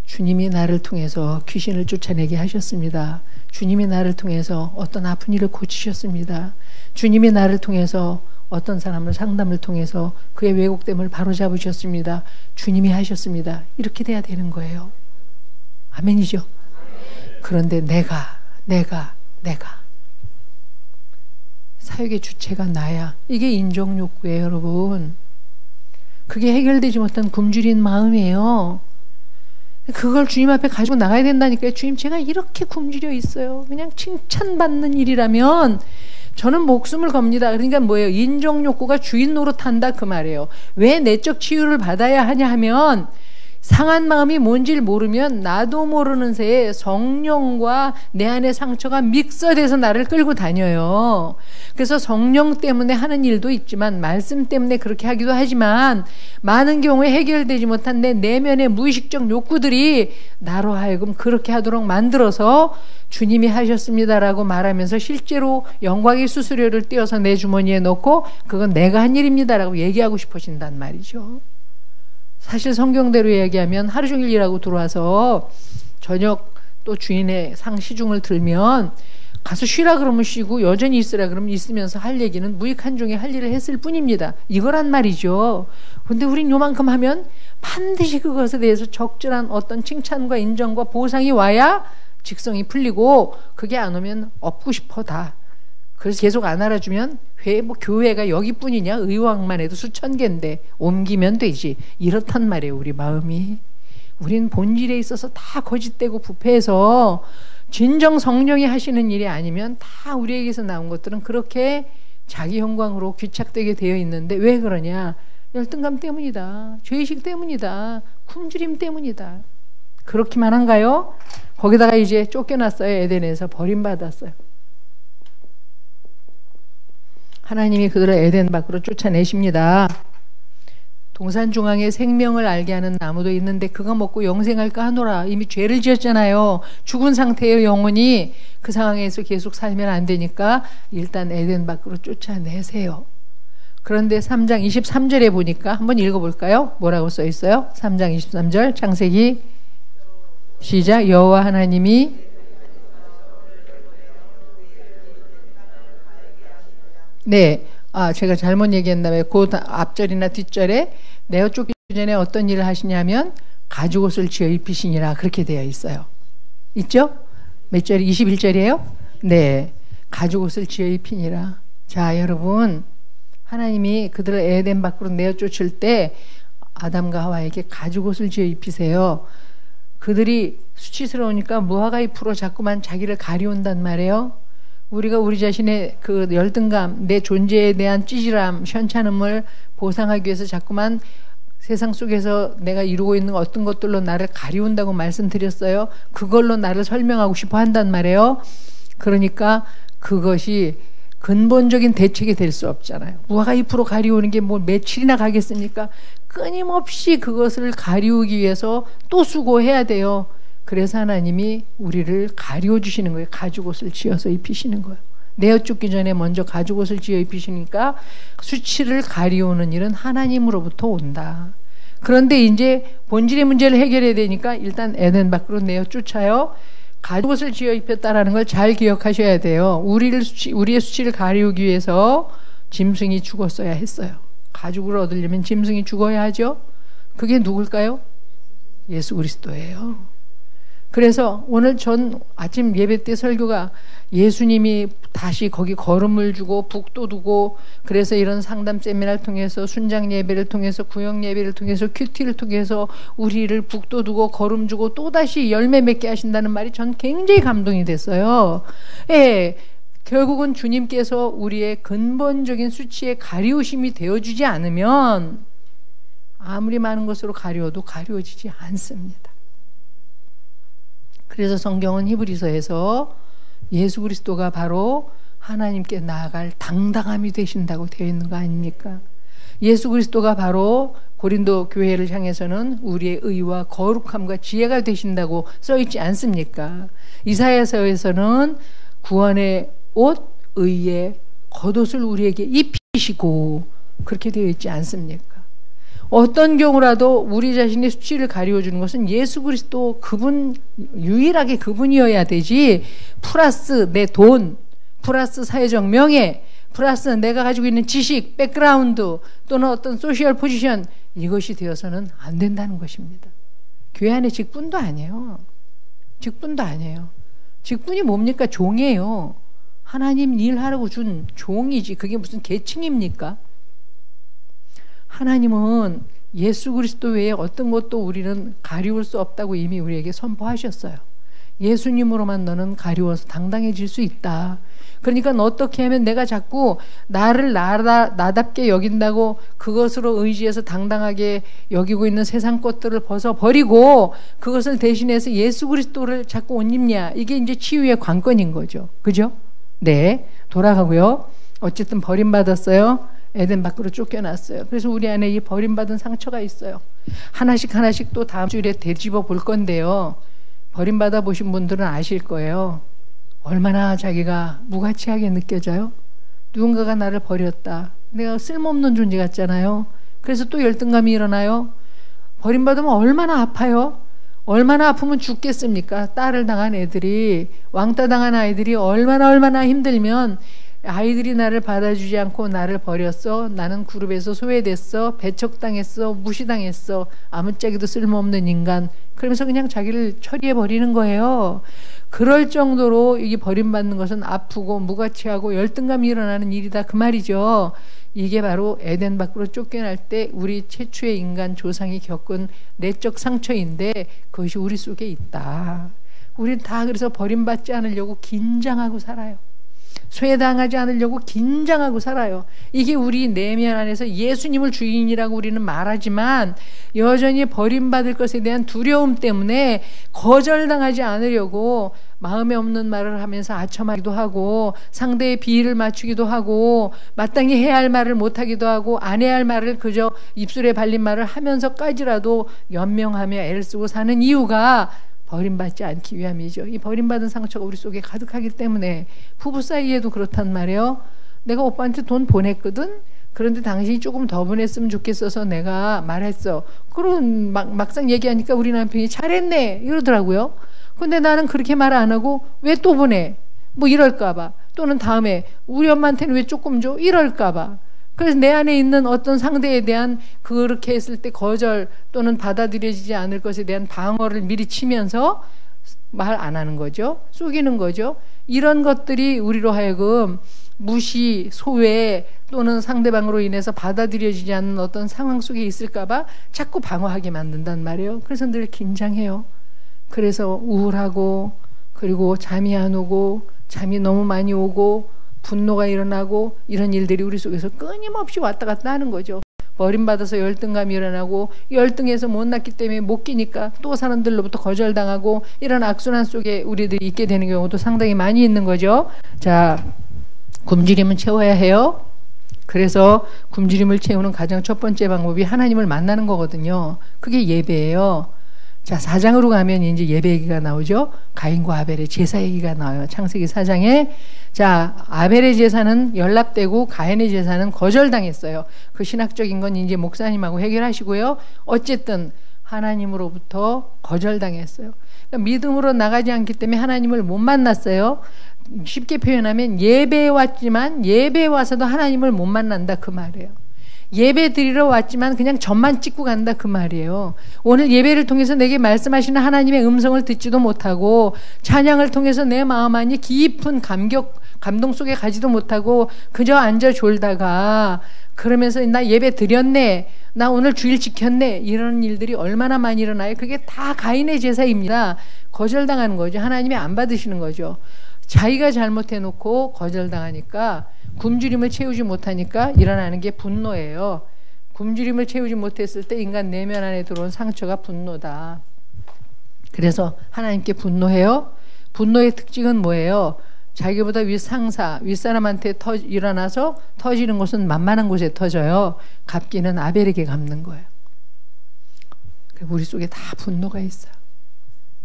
주님이 나를 통해서 귀신을 쫓아내게 하셨습니다. 주님이 나를 통해서 어떤 아픈 일을 고치셨습니다. 주님이 나를 통해서 어떤 사람을 상담을 통해서 그의 왜곡됨을 바로잡으셨습니다. 주님이 하셨습니다. 이렇게 돼야 되는 거예요. 아멘이죠? 그런데 내가 사역의 주체가 나야. 이게 인종욕구예요, 여러분. 그게 해결되지 못한 굶주린 마음이에요. 그걸 주님 앞에 가지고 나가야 된다니까요. 주님, 제가 이렇게 굶주려 있어요. 그냥 칭찬받는 일이라면 저는 목숨을 겁니다. 그러니까 뭐예요? 인종욕구가 주인 노릇한다 그 말이에요. 왜 내적 치유를 받아야 하냐 하면, 상한 마음이 뭔지를 모르면 나도 모르는 새에 성령과 내 안의 상처가 믹서돼서 나를 끌고 다녀요. 그래서 성령 때문에 하는 일도 있지만 말씀 때문에 그렇게 하기도 하지만 많은 경우에 해결되지 못한 내 내면의 무의식적 욕구들이 나로 하여금 그렇게 하도록 만들어서 주님이 하셨습니다라고 말하면서 실제로 영광의 수수료를 떼어서 내 주머니에 넣고 그건 내가 한 일입니다라고 얘기하고 싶어진단 말이죠. 사실 성경대로 얘기하면 하루 종일 일하고 들어와서 저녁 또 주인의 상 시중을 들면 가서 쉬라 그러면 쉬고 여전히 있으라 그러면 있으면서 할 얘기는 무익한 중에 할 일을 했을 뿐입니다. 이거란 말이죠. 근데 우린 요만큼 하면 반드시 그것에 대해서 적절한 어떤 칭찬과 인정과 보상이 와야 직성이 풀리고, 그게 안 오면 업고 싶어 다. 그래서 계속 안 알아주면 뭐 교회가 여기뿐이냐? 의왕만 해도 수천 개인데 옮기면 되지. 이렇단 말이에요, 우리 마음이. 우린 본질에 있어서 다 거짓되고 부패해서 진정 성령이 하시는 일이 아니면 다 우리에게서 나온 것들은 그렇게 자기 영광으로 귀착되게 되어 있는데 왜 그러냐? 열등감 때문이다. 죄의식 때문이다. 굶주림 때문이다. 그렇기만 한가요? 거기다가 이제 쫓겨났어요. 에덴에서 버림받았어요. 하나님이 그들을 에덴 밖으로 쫓아내십니다. 동산 중앙에 생명을 알게 하는 나무도 있는데 그거 먹고 영생할까 하노라. 이미 죄를 지었잖아요. 죽은 상태의 영혼이. 그 상황에서 계속 살면 안 되니까 일단 에덴 밖으로 쫓아내세요. 그런데 3장 23절에 보니까 한번 읽어볼까요? 뭐라고 써 있어요? 3장 23절 창세기 시작. 여호와 하나님이 네, 제가 잘못 얘기했나봐요. 그 앞절이나 뒷절에 내어 쫓기 전에 어떤 일을 하시냐면 가죽옷을 지어 입히시니라 그렇게 되어 있어요. 있죠? 몇 절이? 21절이에요? 네, 가죽옷을 지어 입히니라. 자, 여러분, 하나님이 그들을 에덴 밖으로 내어 쫓을 때 아담과 하와에게 가죽옷을 지어 입히세요. 그들이 수치스러우니까 무화과 잎으로 자꾸만 자기를 가리운단 말이에요. 우리가 우리 자신의 그 열등감, 내 존재에 대한 찌질함, 현찮음을 보상하기 위해서 자꾸만 세상 속에서 내가 이루고 있는 어떤 것들로 나를 가리운다고 말씀드렸어요. 그걸로 나를 설명하고 싶어 한단 말이에요. 그러니까 그것이 근본적인 대책이 될 수 없잖아요. 무화과 잎으로 가리우는 게 뭐 며칠이나 가겠습니까? 끊임없이 그것을 가리우기 위해서 또 수고해야 돼요. 그래서 하나님이 우리를 가리워 주시는 거예요. 가죽옷을 지어서 입히시는 거예요. 내어 쫓기 전에 먼저 가죽옷을 지어 입히시니까 수치를 가리우는 일은 하나님으로부터 온다. 그런데 이제 본질의 문제를 해결해야 되니까 일단 에덴 밖으로 내어 쫓아요. 가죽옷을 지어 입혔다라는 걸 잘 기억하셔야 돼요. 우리의 수치를 가리우기 위해서 짐승이 죽었어야 했어요. 가죽을 얻으려면 짐승이 죽어야 하죠. 그게 누굴까요? 예수 그리스도예요. 그래서 오늘 전 아침 예배 때 설교가 예수님이 다시 거기 걸음을 주고 북도 두고, 그래서 이런 상담 세미나를 통해서, 순장 예배를 통해서, 구역 예배를 통해서, 큐티를 통해서 우리를 북도 두고 걸음 주고 또다시 열매 맺게 하신다는 말이 전 굉장히 감동이 됐어요. 예, 결국은 주님께서 우리의 근본적인 수치에 가리우심이 되어주지 않으면 아무리 많은 것으로 가려워도 가려워지지 않습니다. 그래서 성경은 히브리서에서 예수 그리스도가 바로 하나님께 나아갈 당당함이 되신다고 되어 있는 거 아닙니까? 예수 그리스도가 바로 고린도 교회를 향해서는 우리의 의와 거룩함과 지혜가 되신다고 써 있지 않습니까? 이사야서에서는 구원의 옷, 의의 겉옷을 우리에게 입히시고 그렇게 되어 있지 않습니까? 어떤 경우라도 우리 자신의 수치를 가리워주는 것은 예수 그리스도 그분, 유일하게 그분이어야 되지, 플러스 내 돈, 플러스 사회적 명예, 플러스 내가 가지고 있는 지식, 백그라운드 또는 어떤 소셜 포지션, 이것이 되어서는 안 된다는 것입니다. 교회 안에 직분도 아니에요. 직분도 아니에요. 직분이 뭡니까? 종이에요. 하나님 일하라고 준 종이지 그게 무슨 계층입니까? 하나님은 예수 그리스도 외에 어떤 것도 우리는 가리울 수 없다고 이미 우리에게 선포하셨어요. 예수님으로만 너는 가리워서 당당해질 수 있다. 그러니까 어떻게 하면 내가 자꾸 나를 나답게 여긴다고 그것으로 의지해서 당당하게 여기고 있는 세상 것들을 벗어버리고 그것을 대신해서 예수 그리스도를 자꾸 옷 입냐. 이게 이제 치유의 관건인 거죠. 그죠? 네, 돌아가고요. 어쨌든 버림받았어요. 에덴 밖으로 쫓겨났어요. 그래서 우리 안에 이 버림받은 상처가 있어요. 하나씩 하나씩 또 다음 주일에 되짚어 볼 건데요. 버림받아 보신 분들은 아실 거예요. 얼마나 자기가 무가치하게 느껴져요? 누군가가 나를 버렸다. 내가 쓸모없는 존재 같잖아요. 그래서 또 열등감이 일어나요. 버림받으면 얼마나 아파요? 얼마나 아프면 죽겠습니까? 딸을 당한 애들이, 왕따 당한 아이들이 얼마나 힘들면 아이들이 나를 받아주지 않고 나를 버렸어. 나는 그룹에서 소외됐어. 배척당했어. 무시당했어. 아무짝에도 쓸모없는 인간. 그러면서 그냥 자기를 처리해버리는 거예요. 그럴 정도로 이게 버림받는 것은 아프고 무가치하고 열등감이 일어나는 일이다. 그 말이죠. 이게 바로 에덴 밖으로 쫓겨날 때 우리 최초의 인간 조상이 겪은 내적 상처인데 그것이 우리 속에 있다. 우리는 다 그래서 버림받지 않으려고 긴장하고 살아요. 쇠당하지 않으려고 긴장하고 살아요. 이게 우리 내면 안에서 예수님을 주인이라고 우리는 말하지만 여전히 버림받을 것에 대한 두려움 때문에 거절당하지 않으려고 마음에 없는 말을 하면서 아첨하기도 하고 상대의 비위를 맞추기도 하고 마땅히 해야 할 말을 못하기도 하고 안 해야 할 말을 그저 입술에 발린 말을 하면서까지라도 연명하며 애를 쓰고 사는 이유가 버림받지 않기 위함이죠. 이 버림받은 상처가 우리 속에 가득하기 때문에 부부 사이에도 그렇단 말이에요. 내가 오빠한테 돈 보냈거든. 그런데 당신이 조금 더 보냈으면 좋겠어서 내가 말했어. 그럼 막상 얘기하니까 우리 남편이 잘했네 이러더라고요. 근데 나는 그렇게 말 안 하고 왜 또 보내? 뭐 이럴까 봐. 또는 다음에 우리 엄마한테는 왜 조금 줘? 이럴까 봐. 그래서 내 안에 있는 어떤 상대에 대한 그렇게 했을 때 거절 또는 받아들여지지 않을 것에 대한 방어를 미리 치면서 말 안 하는 거죠. 속이는 거죠. 이런 것들이 우리로 하여금 무시, 소외 또는 상대방으로 인해서 받아들여지지 않는 어떤 상황 속에 있을까 봐 자꾸 방어하게 만든단 말이에요. 그래서 늘 긴장해요. 그래서 우울하고 그리고 잠이 안 오고 잠이 너무 많이 오고 분노가 일어나고 이런 일들이 우리 속에서 끊임없이 왔다 갔다 하는 거죠. 버림받아서 열등감이 일어나고 열등해서 못 낳기 때문에 못 끼니까 또 사람들로부터 거절당하고 이런 악순환 속에 우리들이 있게 되는 경우도 상당히 많이 있는 거죠. 자, 굶주림은 채워야 해요. 그래서 굶주림을 채우는 가장 첫 번째 방법이 하나님을 만나는 거거든요. 그게 예배예요. 자, 4장으로 가면 이제 예배 얘기가 나오죠. 가인과 아벨의 제사 얘기가 나와요. 창세기 4장에. 자, 아벨의 제사는 연락되고 가인의 제사는 거절당했어요. 그 신학적인 건 이제 목사님하고 해결하시고요. 어쨌든 하나님으로부터 거절당했어요. 그러니까 믿음으로 나가지 않기 때문에 하나님을 못 만났어요. 쉽게 표현하면 예배에 왔지만 예배에 와서도 하나님을 못 만난다 그 말이에요. 예배 드리러 왔지만 그냥 점만 찍고 간다 그 말이에요. 오늘 예배를 통해서 내게 말씀하시는 하나님의 음성을 듣지도 못하고 찬양을 통해서 내 마음 안이 깊은 감동 속에 가지도 못하고 그저 앉아 졸다가 그러면서 나 예배 드렸네, 나 오늘 주일 지켰네, 이런 일들이 얼마나 많이 일어나요. 그게 다 가인의 제사입니다. 거절당하는 거죠. 하나님이 안 받으시는 거죠. 자기가 잘못해놓고 거절당하니까, 굶주림을 채우지 못하니까 일어나는 게 분노예요. 굶주림을 채우지 못했을 때 인간 내면 안에 들어온 상처가 분노다. 그래서 하나님께 분노해요. 분노의 특징은 뭐예요? 자기보다 윗상사, 윗사람한테 일어나서 터지는 곳은 만만한 곳에 터져요. 갚기는 아벨에게 갚는 거예요. 우리 속에 다 분노가 있어요.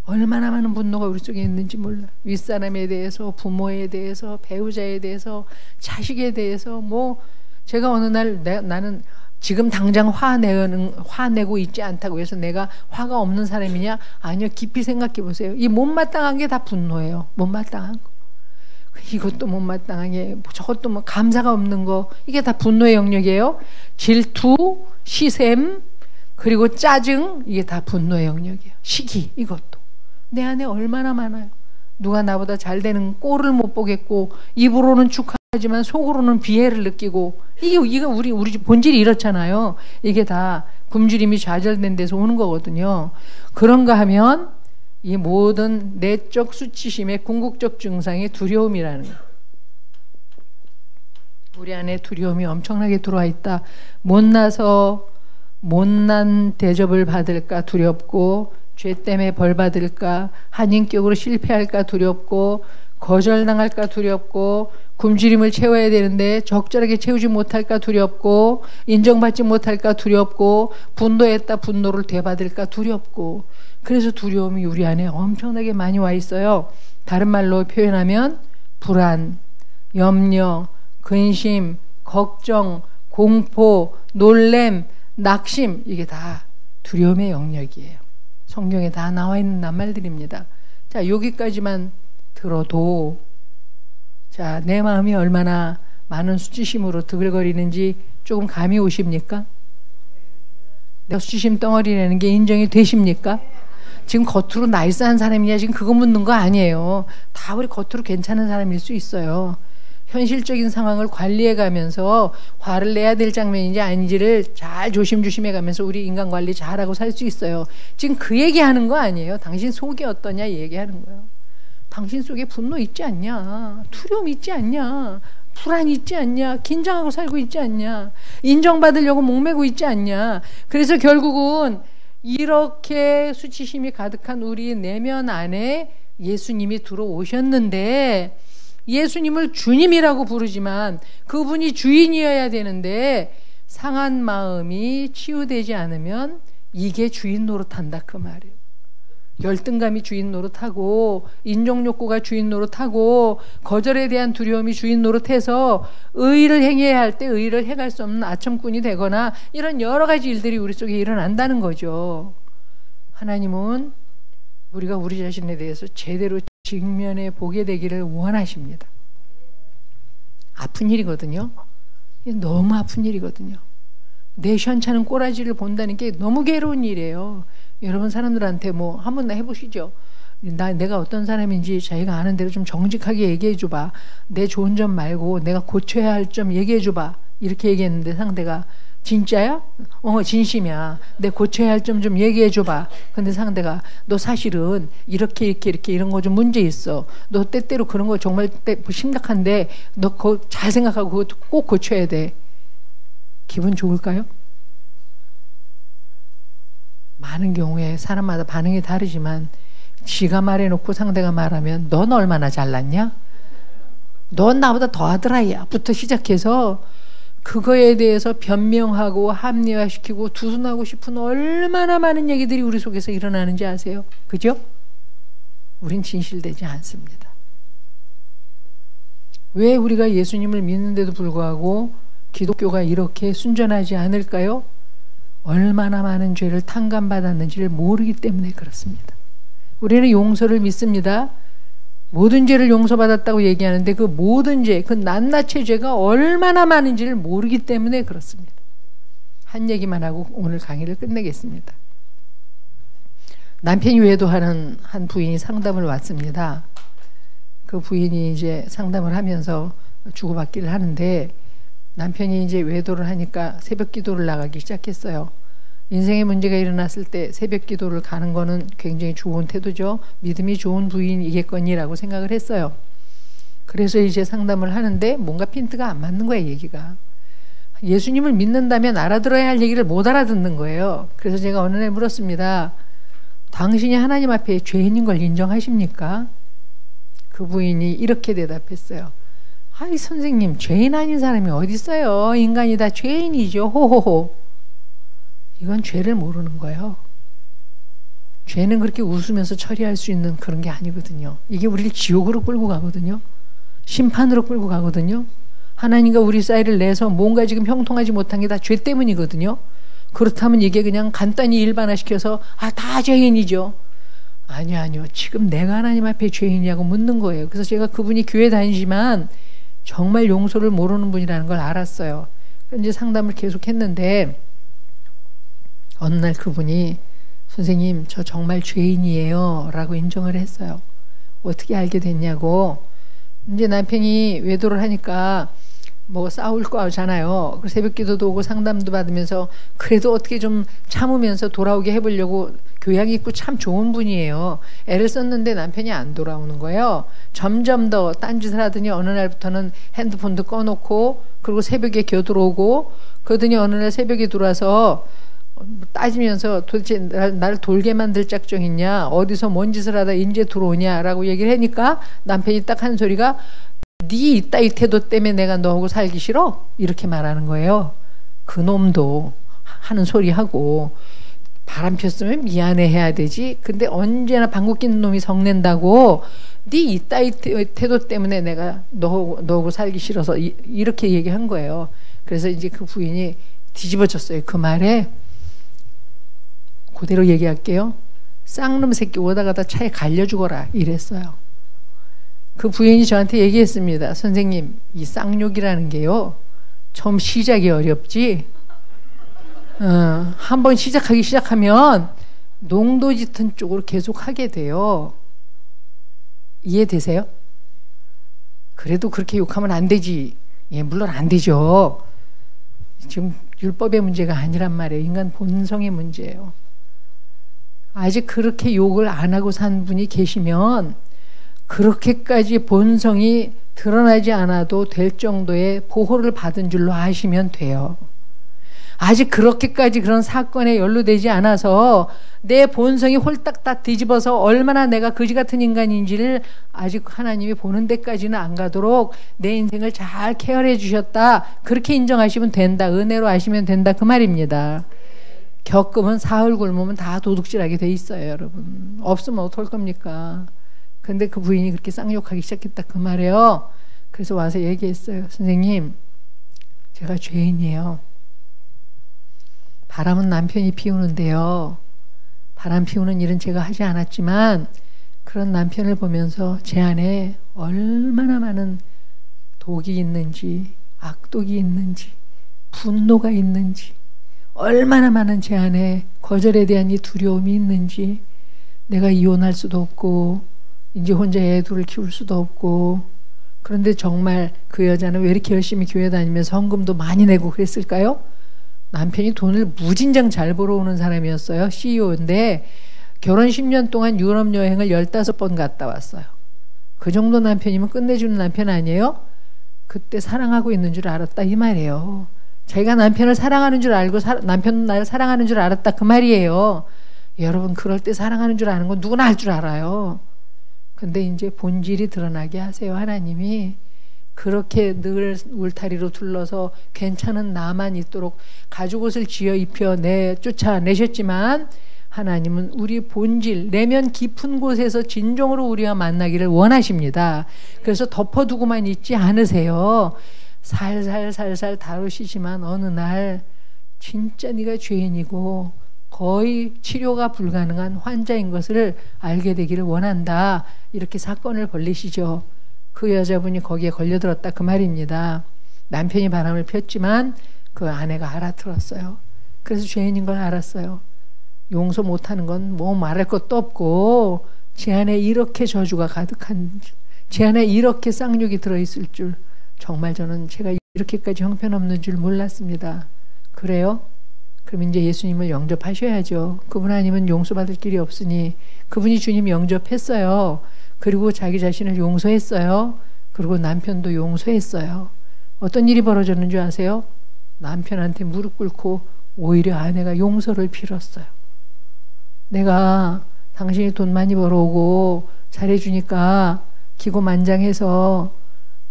얼마나 많은 분노가 우리 속에 있는지 몰라. 윗사람에 대해서, 부모에 대해서, 배우자에 대해서, 자식에 대해서. 뭐 제가 어느 날 나는 지금 당장 화내고 있지 않다고 해서 내가 화가 없는 사람이냐? 아니요. 깊이 생각해 보세요. 이 못마땅한 게 다 분노예요. 못마땅한 거. 이것도 못마땅하게, 저것도 뭐 감사가 없는 거, 이게 다 분노의 영역이에요. 질투, 시샘, 그리고 짜증, 이게 다 분노의 영역이에요. 시기, 이것도 내 안에 얼마나 많아요. 누가 나보다 잘 되는 꼴을 못 보겠고, 입으로는 축하하지만 속으로는 비애를 느끼고, 이게 우리 본질이 이렇잖아요. 이게 다 굶주림이 좌절된 데서 오는 거거든요. 그런가 하면 이 모든 내적 수치심의 궁극적 증상이 두려움이라는 거예요. 우리 안에 두려움이 엄청나게 들어와 있다. 못난 대접을 받을까 두렵고, 죄 때문에 벌 받을까, 한인격으로 실패할까 두렵고, 거절당할까 두렵고, 굶주림을 채워야 되는데 적절하게 채우지 못할까 두렵고, 인정받지 못할까 두렵고, 분노했다 분노를 되받을까 두렵고. 그래서 두려움이 우리 안에 엄청나게 많이 와 있어요. 다른 말로 표현하면 불안, 염려, 근심, 걱정, 공포, 놀램, 낙심, 이게 다 두려움의 영역이에요. 성경에 다 나와 있는 낱말들입니다. 자, 여기까지만 들어도, 자, 내 마음이 얼마나 많은 수치심으로 드글거리는지 조금 감이 오십니까? 내가 수치심 덩어리라는 게 인정이 되십니까? 지금 겉으로 나이스한 사람이냐, 지금 그거 묻는 거 아니에요. 다 우리 겉으로 괜찮은 사람일 수 있어요. 현실적인 상황을 관리해 가면서 화를 내야 될 장면인지 아닌지를 잘 조심조심해 가면서 우리 인간 관리 잘하고 살 수 있어요. 지금 그 얘기하는 거 아니에요. 당신 속이 어떠냐 얘기하는 거예요. 당신 속에 분노 있지 않냐, 두려움 있지 않냐, 불안 있지 않냐, 긴장하고 살고 있지 않냐, 인정받으려고 목매고 있지 않냐. 그래서 결국은 이렇게 수치심이 가득한 우리 내면 안에 예수님이 들어오셨는데, 예수님을 주님이라고 부르지만 그분이 주인이어야 되는데, 상한 마음이 치유되지 않으면 이게 주인 노릇한다 그 말이에요. 열등감이 주인 노릇하고, 인정욕구가 주인 노릇하고, 거절에 대한 두려움이 주인 노릇해서 의의를 행해야 할 때 의의를 행할 수 없는 아첨꾼이 되거나, 이런 여러 가지 일들이 우리 속에 일어난다는 거죠. 하나님은 우리가 우리 자신에 대해서 제대로 직면해 보게 되기를 원하십니다. 아픈 일이거든요. 너무 아픈 일이거든요. 내 시원찮은 꼬라지를 본다는 게 너무 괴로운 일이에요. 여러분 사람들한테 뭐 한번 해보시죠. 내가 어떤 사람인지 자기가 아는 대로 좀 정직하게 얘기해 줘봐. 내 좋은 점 말고 내가 고쳐야 할 점 얘기해 줘봐. 이렇게 얘기했는데 상대가 진짜야? 진심이야. 내 고쳐야 할 점 좀 얘기해 줘봐. 근데 상대가 너 사실은 이렇게 이런 거 좀 문제 있어. 너 때때로 그런 거 정말 심각한데 너 그거 잘 생각하고 그것도 꼭 고쳐야 돼. 기분 좋을까요? 많은 경우에 사람마다 반응이 다르지만, 지가 말해놓고 상대가 말하면 넌 얼마나 잘났냐? 넌 나보다 더하더라 야 부터 시작해서 그거에 대해서 변명하고 합리화시키고 두둔하고 싶은 얼마나 많은 얘기들이 우리 속에서 일어나는지 아세요? 그죠? 우린 진실되지 않습니다. 왜 우리가 예수님을 믿는데도 불구하고 기독교가 이렇게 순전하지 않을까요? 얼마나 많은 죄를 탕감받았는지를 모르기 때문에 그렇습니다. 우리는 용서를 믿습니다. 모든 죄를 용서받았다고 얘기하는데 그 모든 죄, 그 낱낱의 죄가 얼마나 많은지를 모르기 때문에 그렇습니다. 한 얘기만 하고 오늘 강의를 끝내겠습니다. 남편이 외도하는 한 부인이 상담을 왔습니다. 그 부인이 이제 상담을 하면서 주고받기를 하는데 남편이 이제 외도를 하니까 새벽 기도를 나가기 시작했어요. 인생에 문제가 일어났을 때 새벽 기도를 가는 거는 굉장히 좋은 태도죠. 믿음이 좋은 부인이겠거니라고 생각을 했어요. 그래서 이제 상담을 하는데 뭔가 핀트가 안 맞는 거예요, 얘기가. 예수님을 믿는다면 알아들어야 할 얘기를 못 알아듣는 거예요. 그래서 제가 어느 날 물었습니다. 당신이 하나님 앞에 죄인인 걸 인정하십니까? 그 부인이 이렇게 대답했어요. 아이 선생님, 죄인 아닌 사람이 어디 있어요? 인간이 다 죄인이죠. 호호호. 이건 죄를 모르는 거예요. 죄는 그렇게 웃으면서 처리할 수 있는 그런 게 아니거든요. 이게 우리를 지옥으로 끌고 가거든요. 심판으로 끌고 가거든요. 하나님과 우리 사이를 내서 뭔가 지금 형통하지 못한 게 다 죄 때문이거든요. 그렇다면 이게 그냥 간단히 일반화시켜서 다 죄인이죠. 아니요. 지금 내가 하나님 앞에 죄인이냐고 묻는 거예요. 그래서 제가 그분이 교회 다니지만 정말 용서를 모르는 분이라는 걸 알았어요. 이제 상담을 계속 했는데 어느 날 그분이 선생님 저 정말 죄인이에요 라고 인정을 했어요. 어떻게 알게 됐냐고. 이제 남편이 외도를 하니까 뭐 싸울 거잖아요. 새벽 기도도 오고 상담도 받으면서 그래도 어떻게 좀 참으면서 돌아오게 해보려고 교양 있고 참 좋은 분이에요. 애를 썼는데 남편이 안 돌아오는 거예요. 점점 더 딴짓을 하더니 어느 날부터는 핸드폰도 꺼놓고 그리고 새벽에 겨들어오고 그러더니 어느 날 새벽에 들어와서 따지면서 도대체 나를 돌게 만들 작정이냐, 어디서 뭔 짓을 하다 이제 들어오냐라고 얘기를 하니까 남편이 딱 한 소리가 네 이따위 태도 때문에 내가 너하고 살기 싫어? 이렇게 말하는 거예요. 그 놈도 하는 소리 하고 바람 폈으면 미안해 해야 되지. 근데 언제나 방귀 뀌는 놈이 성낸다고 네 이따위 태도 때문에 내가 너하고 살기 싫어서 이렇게 얘기한 거예요. 그래서 이제 그 부인이 뒤집어졌어요. 그 말에 그대로 얘기할게요. 쌍놈 새끼 오다 가다 차에 갈려 죽어라 이랬어요. 그 부인이 저한테 얘기했습니다. 선생님, 이 쌍욕이라는 게요, 처음 시작이 어렵지. 한번 시작하면 농도 짙은 쪽으로 계속 하게 돼요. 이해되세요? 그래도 그렇게 욕하면 안 되지. 예, 물론 안 되죠. 지금 율법의 문제가 아니란 말이에요. 인간 본성의 문제예요. 아직 그렇게 욕을 안 하고 산 분이 계시면 그렇게까지 본성이 드러나지 않아도 될 정도의 보호를 받은 줄로 아시면 돼요. 아직 그렇게까지 그런 사건에 연루되지 않아서 내 본성이 홀딱 다 뒤집어서 얼마나 내가 거지 같은 인간인지를 아직 하나님이 보는 데까지는 안 가도록 내 인생을 잘 케어해 주셨다. 그렇게 인정하시면 된다. 은혜로 아시면 된다. 그 말입니다. 겪으면 사흘 굶으면 다 도둑질하게 돼 있어요, 여러분. 없으면 어떡할 겁니까? 근데 그 부인이 그렇게 쌍욕하기 시작했다 그 말이에요. 그래서 와서 얘기했어요. 선생님, 제가 죄인이에요. 바람은 남편이 피우는데요. 바람 피우는 일은 제가 하지 않았지만 그런 남편을 보면서 제 안에 얼마나 많은 독이 있는지, 악독이 있는지, 분노가 있는지, 얼마나 많은 제 안에 거절에 대한 이 두려움이 있는지, 내가 이혼할 수도 없고 이제 혼자 애 둘을 키울 수도 없고, 그런데 정말 그 여자는 왜 이렇게 열심히 교회 다니면서 헌금도 많이 내고 그랬을까요? 남편이 돈을 무진장 잘 벌어오는 사람이었어요. CEO인데 결혼 10년 동안 유럽 여행을 15번 갔다 왔어요. 그 정도 남편이면 끝내주는 남편 아니에요? 그때 사랑하고 있는 줄 알았다 이 말이에요. 자기가 남편을 사랑하는 줄 알고 남편은 나를 사랑하는 줄 알았다 그 말이에요. 여러분, 그럴 때 사랑하는 줄 아는 건 누구나 알 줄 알아요. 근데 이제 본질이 드러나게 하세요. 하나님이 그렇게 늘 울타리로 둘러서 괜찮은 나만 있도록 가죽옷을 지어 입혀 쫓아내셨지만 하나님은 우리 본질, 내면 깊은 곳에서 진정으로 우리와 만나기를 원하십니다. 그래서 덮어두고만 있지 않으세요. 살살 다루시지만 어느 날 진짜 네가 죄인이고 거의 치료가 불가능한 환자인 것을 알게 되기를 원한다. 이렇게 사건을 벌리시죠. 그 여자분이 거기에 걸려들었다 그 말입니다. 남편이 바람을 폈지만 그 아내가 알아들었어요. 그래서 죄인인 걸 알았어요. 용서 못하는 건 뭐 말할 것도 없고 제 안에 이렇게 저주가 가득한, 제 안에 이렇게 쌍욕이 들어있을 줄 정말 저는 제가 이렇게까지 형편없는 줄 몰랐습니다. 그래요? 그럼 이제 예수님을 영접하셔야죠. 그분 아니면 용서받을 길이 없으니 그분이 주님 영접했어요. 그리고 자기 자신을 용서했어요. 그리고 남편도 용서했어요. 어떤 일이 벌어졌는 줄 아세요? 남편한테 무릎 꿇고 오히려 아내가 용서를 빌었어요. 내가 당신이 돈 많이 벌어오고 잘해주니까 기고만장해서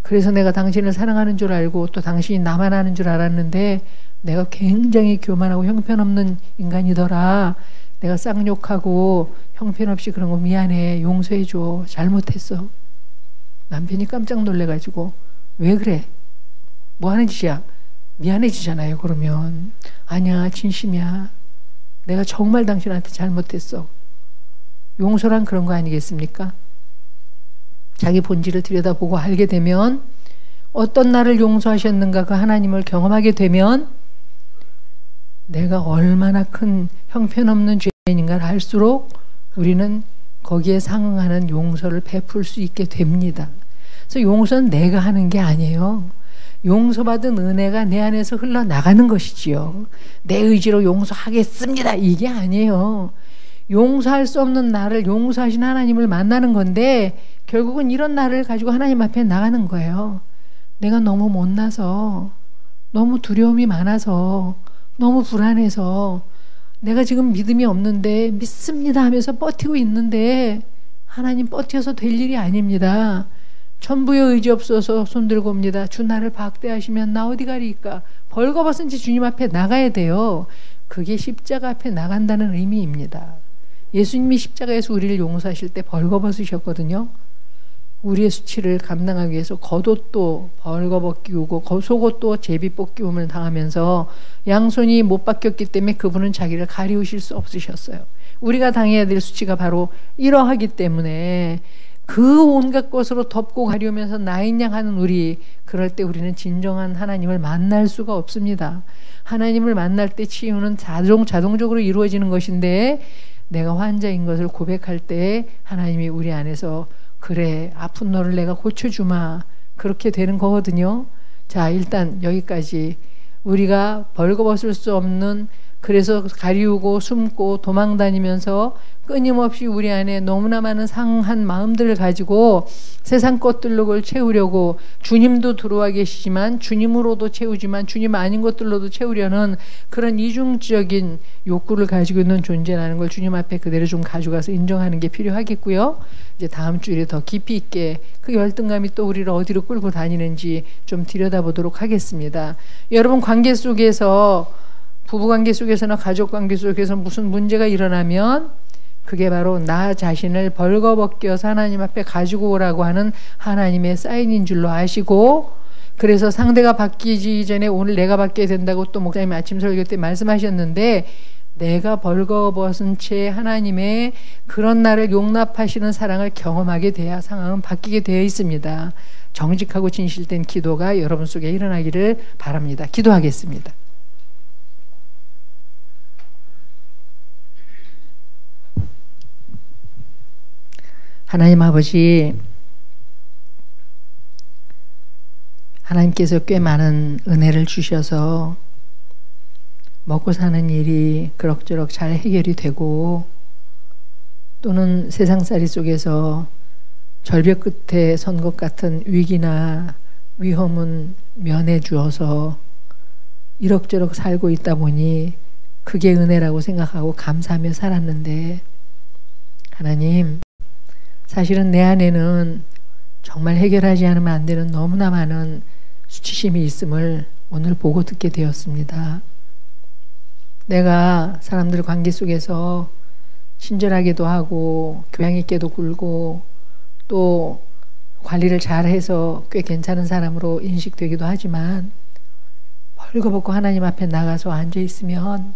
그래서 내가 당신을 사랑하는 줄 알고 또 당신이 나만 아는 줄 알았는데 내가 굉장히 교만하고 형편없는 인간이더라. 내가 쌍욕하고 형편없이 그런 거 미안해. 용서해줘. 잘못했어. 남편이 깜짝 놀래가지고 왜 그래? 뭐 하는 짓이야? 미안해지잖아요. 그러면 아니야 진심이야. 내가 정말 당신한테 잘못했어. 용서란 그런 거 아니겠습니까? 자기 본질을 들여다보고 알게 되면 어떤 나를 용서하셨는가 그 하나님을 경험하게 되면 내가 얼마나 큰 형편없는 죄인인가를 알수록 우리는 거기에 상응하는 용서를 베풀 수 있게 됩니다. 그래서 용서는 내가 하는 게 아니에요. 용서받은 은혜가 내 안에서 흘러나가는 것이지요. 내 의지로 용서하겠습니다. 이게 아니에요. 용서할 수 없는 나를 용서하신 하나님을 만나는 건데 결국은 이런 나를 가지고 하나님 앞에 나가는 거예요. 내가 너무 못나서, 너무 두려움이 많아서, 너무 불안해서 내가 지금 믿음이 없는데 믿습니다 하면서 버티고 있는데 하나님 버텨서 될 일이 아닙니다. 천부의 의지 없어서 손들고 옵니다. 주 나를 박대하시면 나 어디 가리까? 벌거벗은 채 주님 앞에 나가야 돼요. 그게 십자가 앞에 나간다는 의미입니다. 예수님이 십자가에서 우리를 용서하실 때 벌거벗으셨거든요. 우리의 수치를 감당하기 위해서 겉옷도 벌거벗기우고 속옷도 제비뽑기움을 당하면서 양손이 못 박혔기 때문에 그분은 자기를 가리우실 수 없으셨어요. 우리가 당해야 될 수치가 바로 이러하기 때문에 그 온갖 것으로 덮고 가리우면서 나인 양 하는 우리, 그럴 때 우리는 진정한 하나님을 만날 수가 없습니다. 하나님을 만날 때 치유는 자동적으로 이루어지는 것인데 내가 환자인 것을 고백할 때 하나님이 우리 안에서 그래 아픈 너를 내가 고쳐주마 그렇게 되는 거거든요. 자, 일단 여기까지 우리가 벌거벗을 수 없는, 그래서 가리우고 숨고 도망다니면서 끊임없이 우리 안에 너무나 많은 상한 마음들을 가지고 세상 것들로 그걸 채우려고 주님도 들어와 계시지만 주님으로도 채우지만 주님 아닌 것들로도 채우려는 그런 이중적인 욕구를 가지고 있는 존재라는 걸 주님 앞에 그대로 좀 가져가서 인정하는 게 필요하겠고요. 이제 다음 주일에 더 깊이 있게 그 열등감이 또 우리를 어디로 끌고 다니는지 좀 들여다보도록 하겠습니다. 여러분 관계 속에서, 부부관계 속에서나 가족관계 속에서 무슨 문제가 일어나면 그게 바로 나 자신을 벌거벗겨서 하나님 앞에 가지고 오라고 하는 하나님의 사인인 줄로 아시고, 그래서 상대가 바뀌기 전에 오늘 내가 바뀌어야 된다고 또 목사님이 아침 설교 때 말씀하셨는데, 내가 벌거벗은 채 하나님의 그런 나를 용납하시는 사랑을 경험하게 돼야 상황은 바뀌게 되어 있습니다. 정직하고 진실된 기도가 여러분 속에 일어나기를 바랍니다. 기도하겠습니다. 하나님 아버지, 하나님께서 꽤 많은 은혜를 주셔서 먹고 사는 일이 그럭저럭 잘 해결이 되고, 또는 세상살이 속에서 절벽 끝에 선 것 같은 위기나 위험은 면해 주어서 이럭저럭 살고 있다 보니 그게 은혜라고 생각하고 감사하며 살았는데, 하나님, 사실은 내 안에는 정말 해결하지 않으면 안 되는 너무나 많은 수치심이 있음을 오늘 보고 듣게 되었습니다. 내가 사람들 관계 속에서 친절하게도 하고 교양 있게도 굴고 또 관리를 잘해서 꽤 괜찮은 사람으로 인식되기도 하지만, 벌거벗고 하나님 앞에 나가서 앉아있으면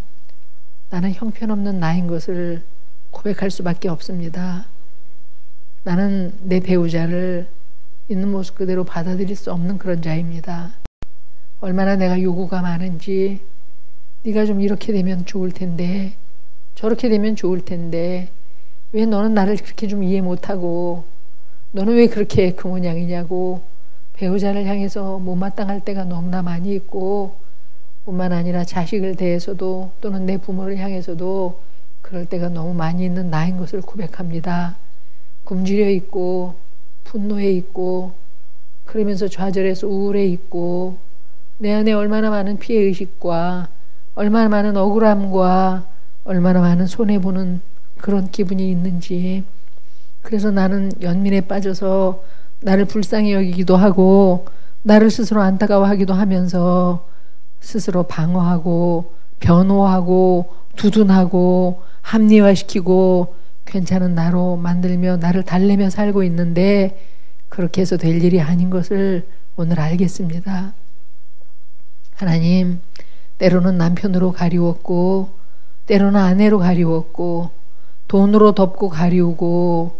나는 형편없는 나인 것을 고백할 수밖에 없습니다. 나는 내 배우자를 있는 모습 그대로 받아들일 수 없는 그런 자입니다. 얼마나 내가 요구가 많은지, 네가 좀 이렇게 되면 좋을 텐데, 저렇게 되면 좋을 텐데, 왜 너는 나를 그렇게 좀 이해 못하고, 너는 왜 그렇게 그 모양이냐고, 배우자를 향해서 못마땅할 때가 너무나 많이 있고, 뿐만 아니라 자식을 대해서도 또는 내 부모를 향해서도 그럴 때가 너무 많이 있는 나인 것을 고백합니다. 굶주려 있고 분노해 있고 그러면서 좌절해서 우울해 있고 내 안에 얼마나 많은 피해의식과 얼마나 많은 억울함과 얼마나 많은 손해보는 그런 기분이 있는지, 그래서 나는 연민에 빠져서 나를 불쌍히 여기기도 하고 나를 스스로 안타까워하기도 하면서 스스로 방어하고 변호하고 두둔하고 합리화시키고 괜찮은 나로 만들며 나를 달래며 살고 있는데, 그렇게 해서 될 일이 아닌 것을 오늘 알겠습니다. 하나님, 때로는 남편으로 가리웠고 때로는 아내로 가리웠고 돈으로 덮고 가리우고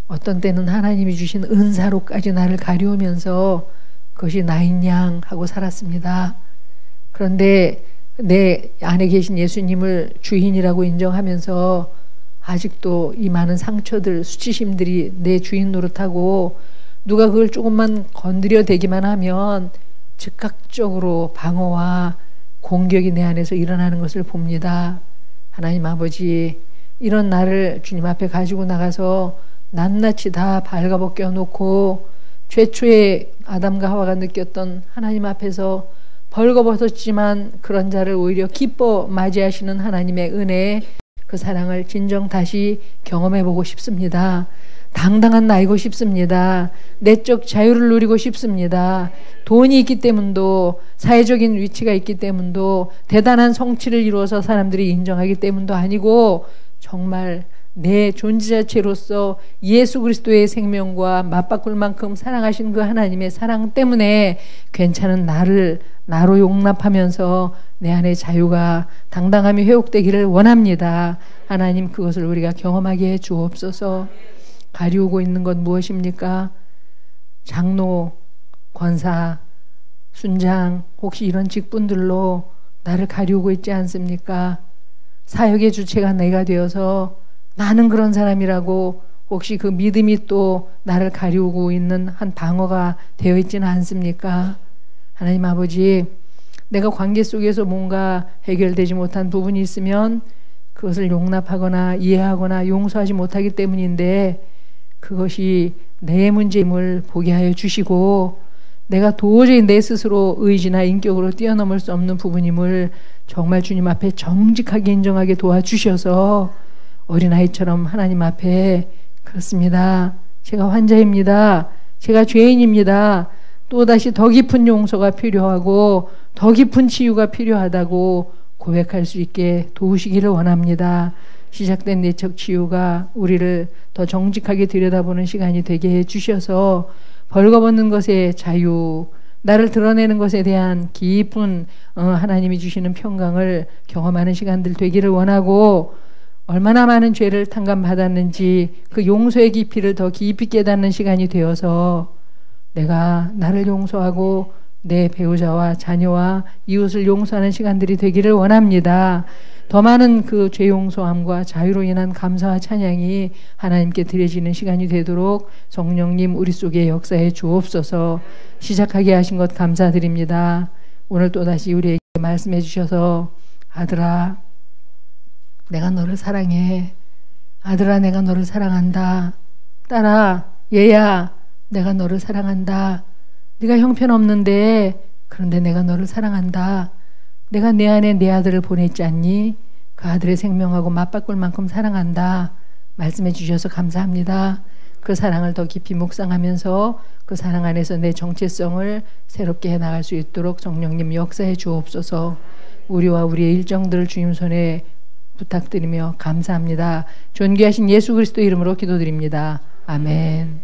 어떤 때는 하나님이 주신 은사로까지 나를 가리우면서 그것이 나인 양 하고 살았습니다. 그런데 내 안에 계신 예수님을 주인이라고 인정하면서 아직도 이 많은 상처들, 수치심들이 내 주인 노릇하고 누가 그걸 조금만 건드려 대기만 하면 즉각적으로 방어와 공격이 내 안에서 일어나는 것을 봅니다. 하나님 아버지, 이런 나를 주님 앞에 가지고 나가서 낱낱이 다 발가벗겨 놓고 최초에 아담과 하와가 느꼈던 하나님 앞에서 벌거벗었지만 그런 자를 오히려 기뻐 맞이하시는 하나님의 은혜, 그 사랑을 진정 다시 경험해보고 싶습니다. 당당한 나이고 싶습니다. 내적 자유를 누리고 싶습니다. 돈이 있기 때문도, 사회적인 위치가 있기 때문도, 대단한 성취를 이루어서 사람들이 인정하기 때문도 아니고 정말 내 존재 자체로서 예수 그리스도의 생명과 맞바꿀 만큼 사랑하신 그 하나님의 사랑 때문에 괜찮은 나를 나로 용납하면서 내 안에 자유가 당당함이 회복되기를 원합니다. 하나님, 그것을 우리가 경험하게 해 주옵소서. 가리우고 있는 건 무엇입니까? 장로, 권사, 순장, 혹시 이런 직분들로 나를 가리우고 있지 않습니까? 사역의 주체가 내가 되어서 나는 그런 사람이라고 혹시 그 믿음이 또 나를 가리우고 있는 한 방어가 되어 있지는 않습니까? 하나님 아버지, 내가 관계 속에서 뭔가 해결되지 못한 부분이 있으면 그것을 용납하거나 이해하거나 용서하지 못하기 때문인데, 그것이 내 문제임을 보게 하여 주시고 내가 도저히 내 스스로 의지나 인격으로 뛰어넘을 수 없는 부분임을 정말 주님 앞에 정직하게 인정하게 도와주셔서 어린아이처럼 하나님 앞에, 그렇습니다, 제가 환자입니다, 제가 죄인입니다, 또다시 더 깊은 용서가 필요하고 더 깊은 치유가 필요하다고 고백할 수 있게 도우시기를 원합니다. 시작된 내적 치유가 우리를 더 정직하게 들여다보는 시간이 되게 해주셔서 벌거벗는 것의 자유, 나를 드러내는 것에 대한 깊은 하나님이 주시는 평강을 경험하는 시간들 되기를 원하고, 얼마나 많은 죄를 탕감받았는지 그 용서의 깊이를 더 깊이 깨닫는 시간이 되어서 내가 나를 용서하고 내 배우자와 자녀와 이웃을 용서하는 시간들이 되기를 원합니다. 더 많은 그 죄 용서함과 자유로 인한 감사와 찬양이 하나님께 드려지는 시간이 되도록 성령님 우리 속에 역사해 주옵소서. 시작하게 하신 것 감사드립니다. 오늘 또다시 우리에게 말씀해 주셔서, 아들아 내가 너를 사랑해, 아들아 내가 너를 사랑한다, 딸아 얘야 내가 너를 사랑한다, 네가 형편없는데 그런데 내가 너를 사랑한다, 내가 내 안에 내 아들을 보냈지 않니? 그 아들의 생명하고 맞바꿀 만큼 사랑한다 말씀해 주셔서 감사합니다. 그 사랑을 더 깊이 묵상하면서 그 사랑 안에서 내 정체성을 새롭게 해나갈 수 있도록 성령님 역사해 주옵소서. 우리와 우리의 일정들을 주님 손에 부탁드리며 감사합니다. 존귀하신 예수 그리스도 이름으로 기도드립니다. 아멘.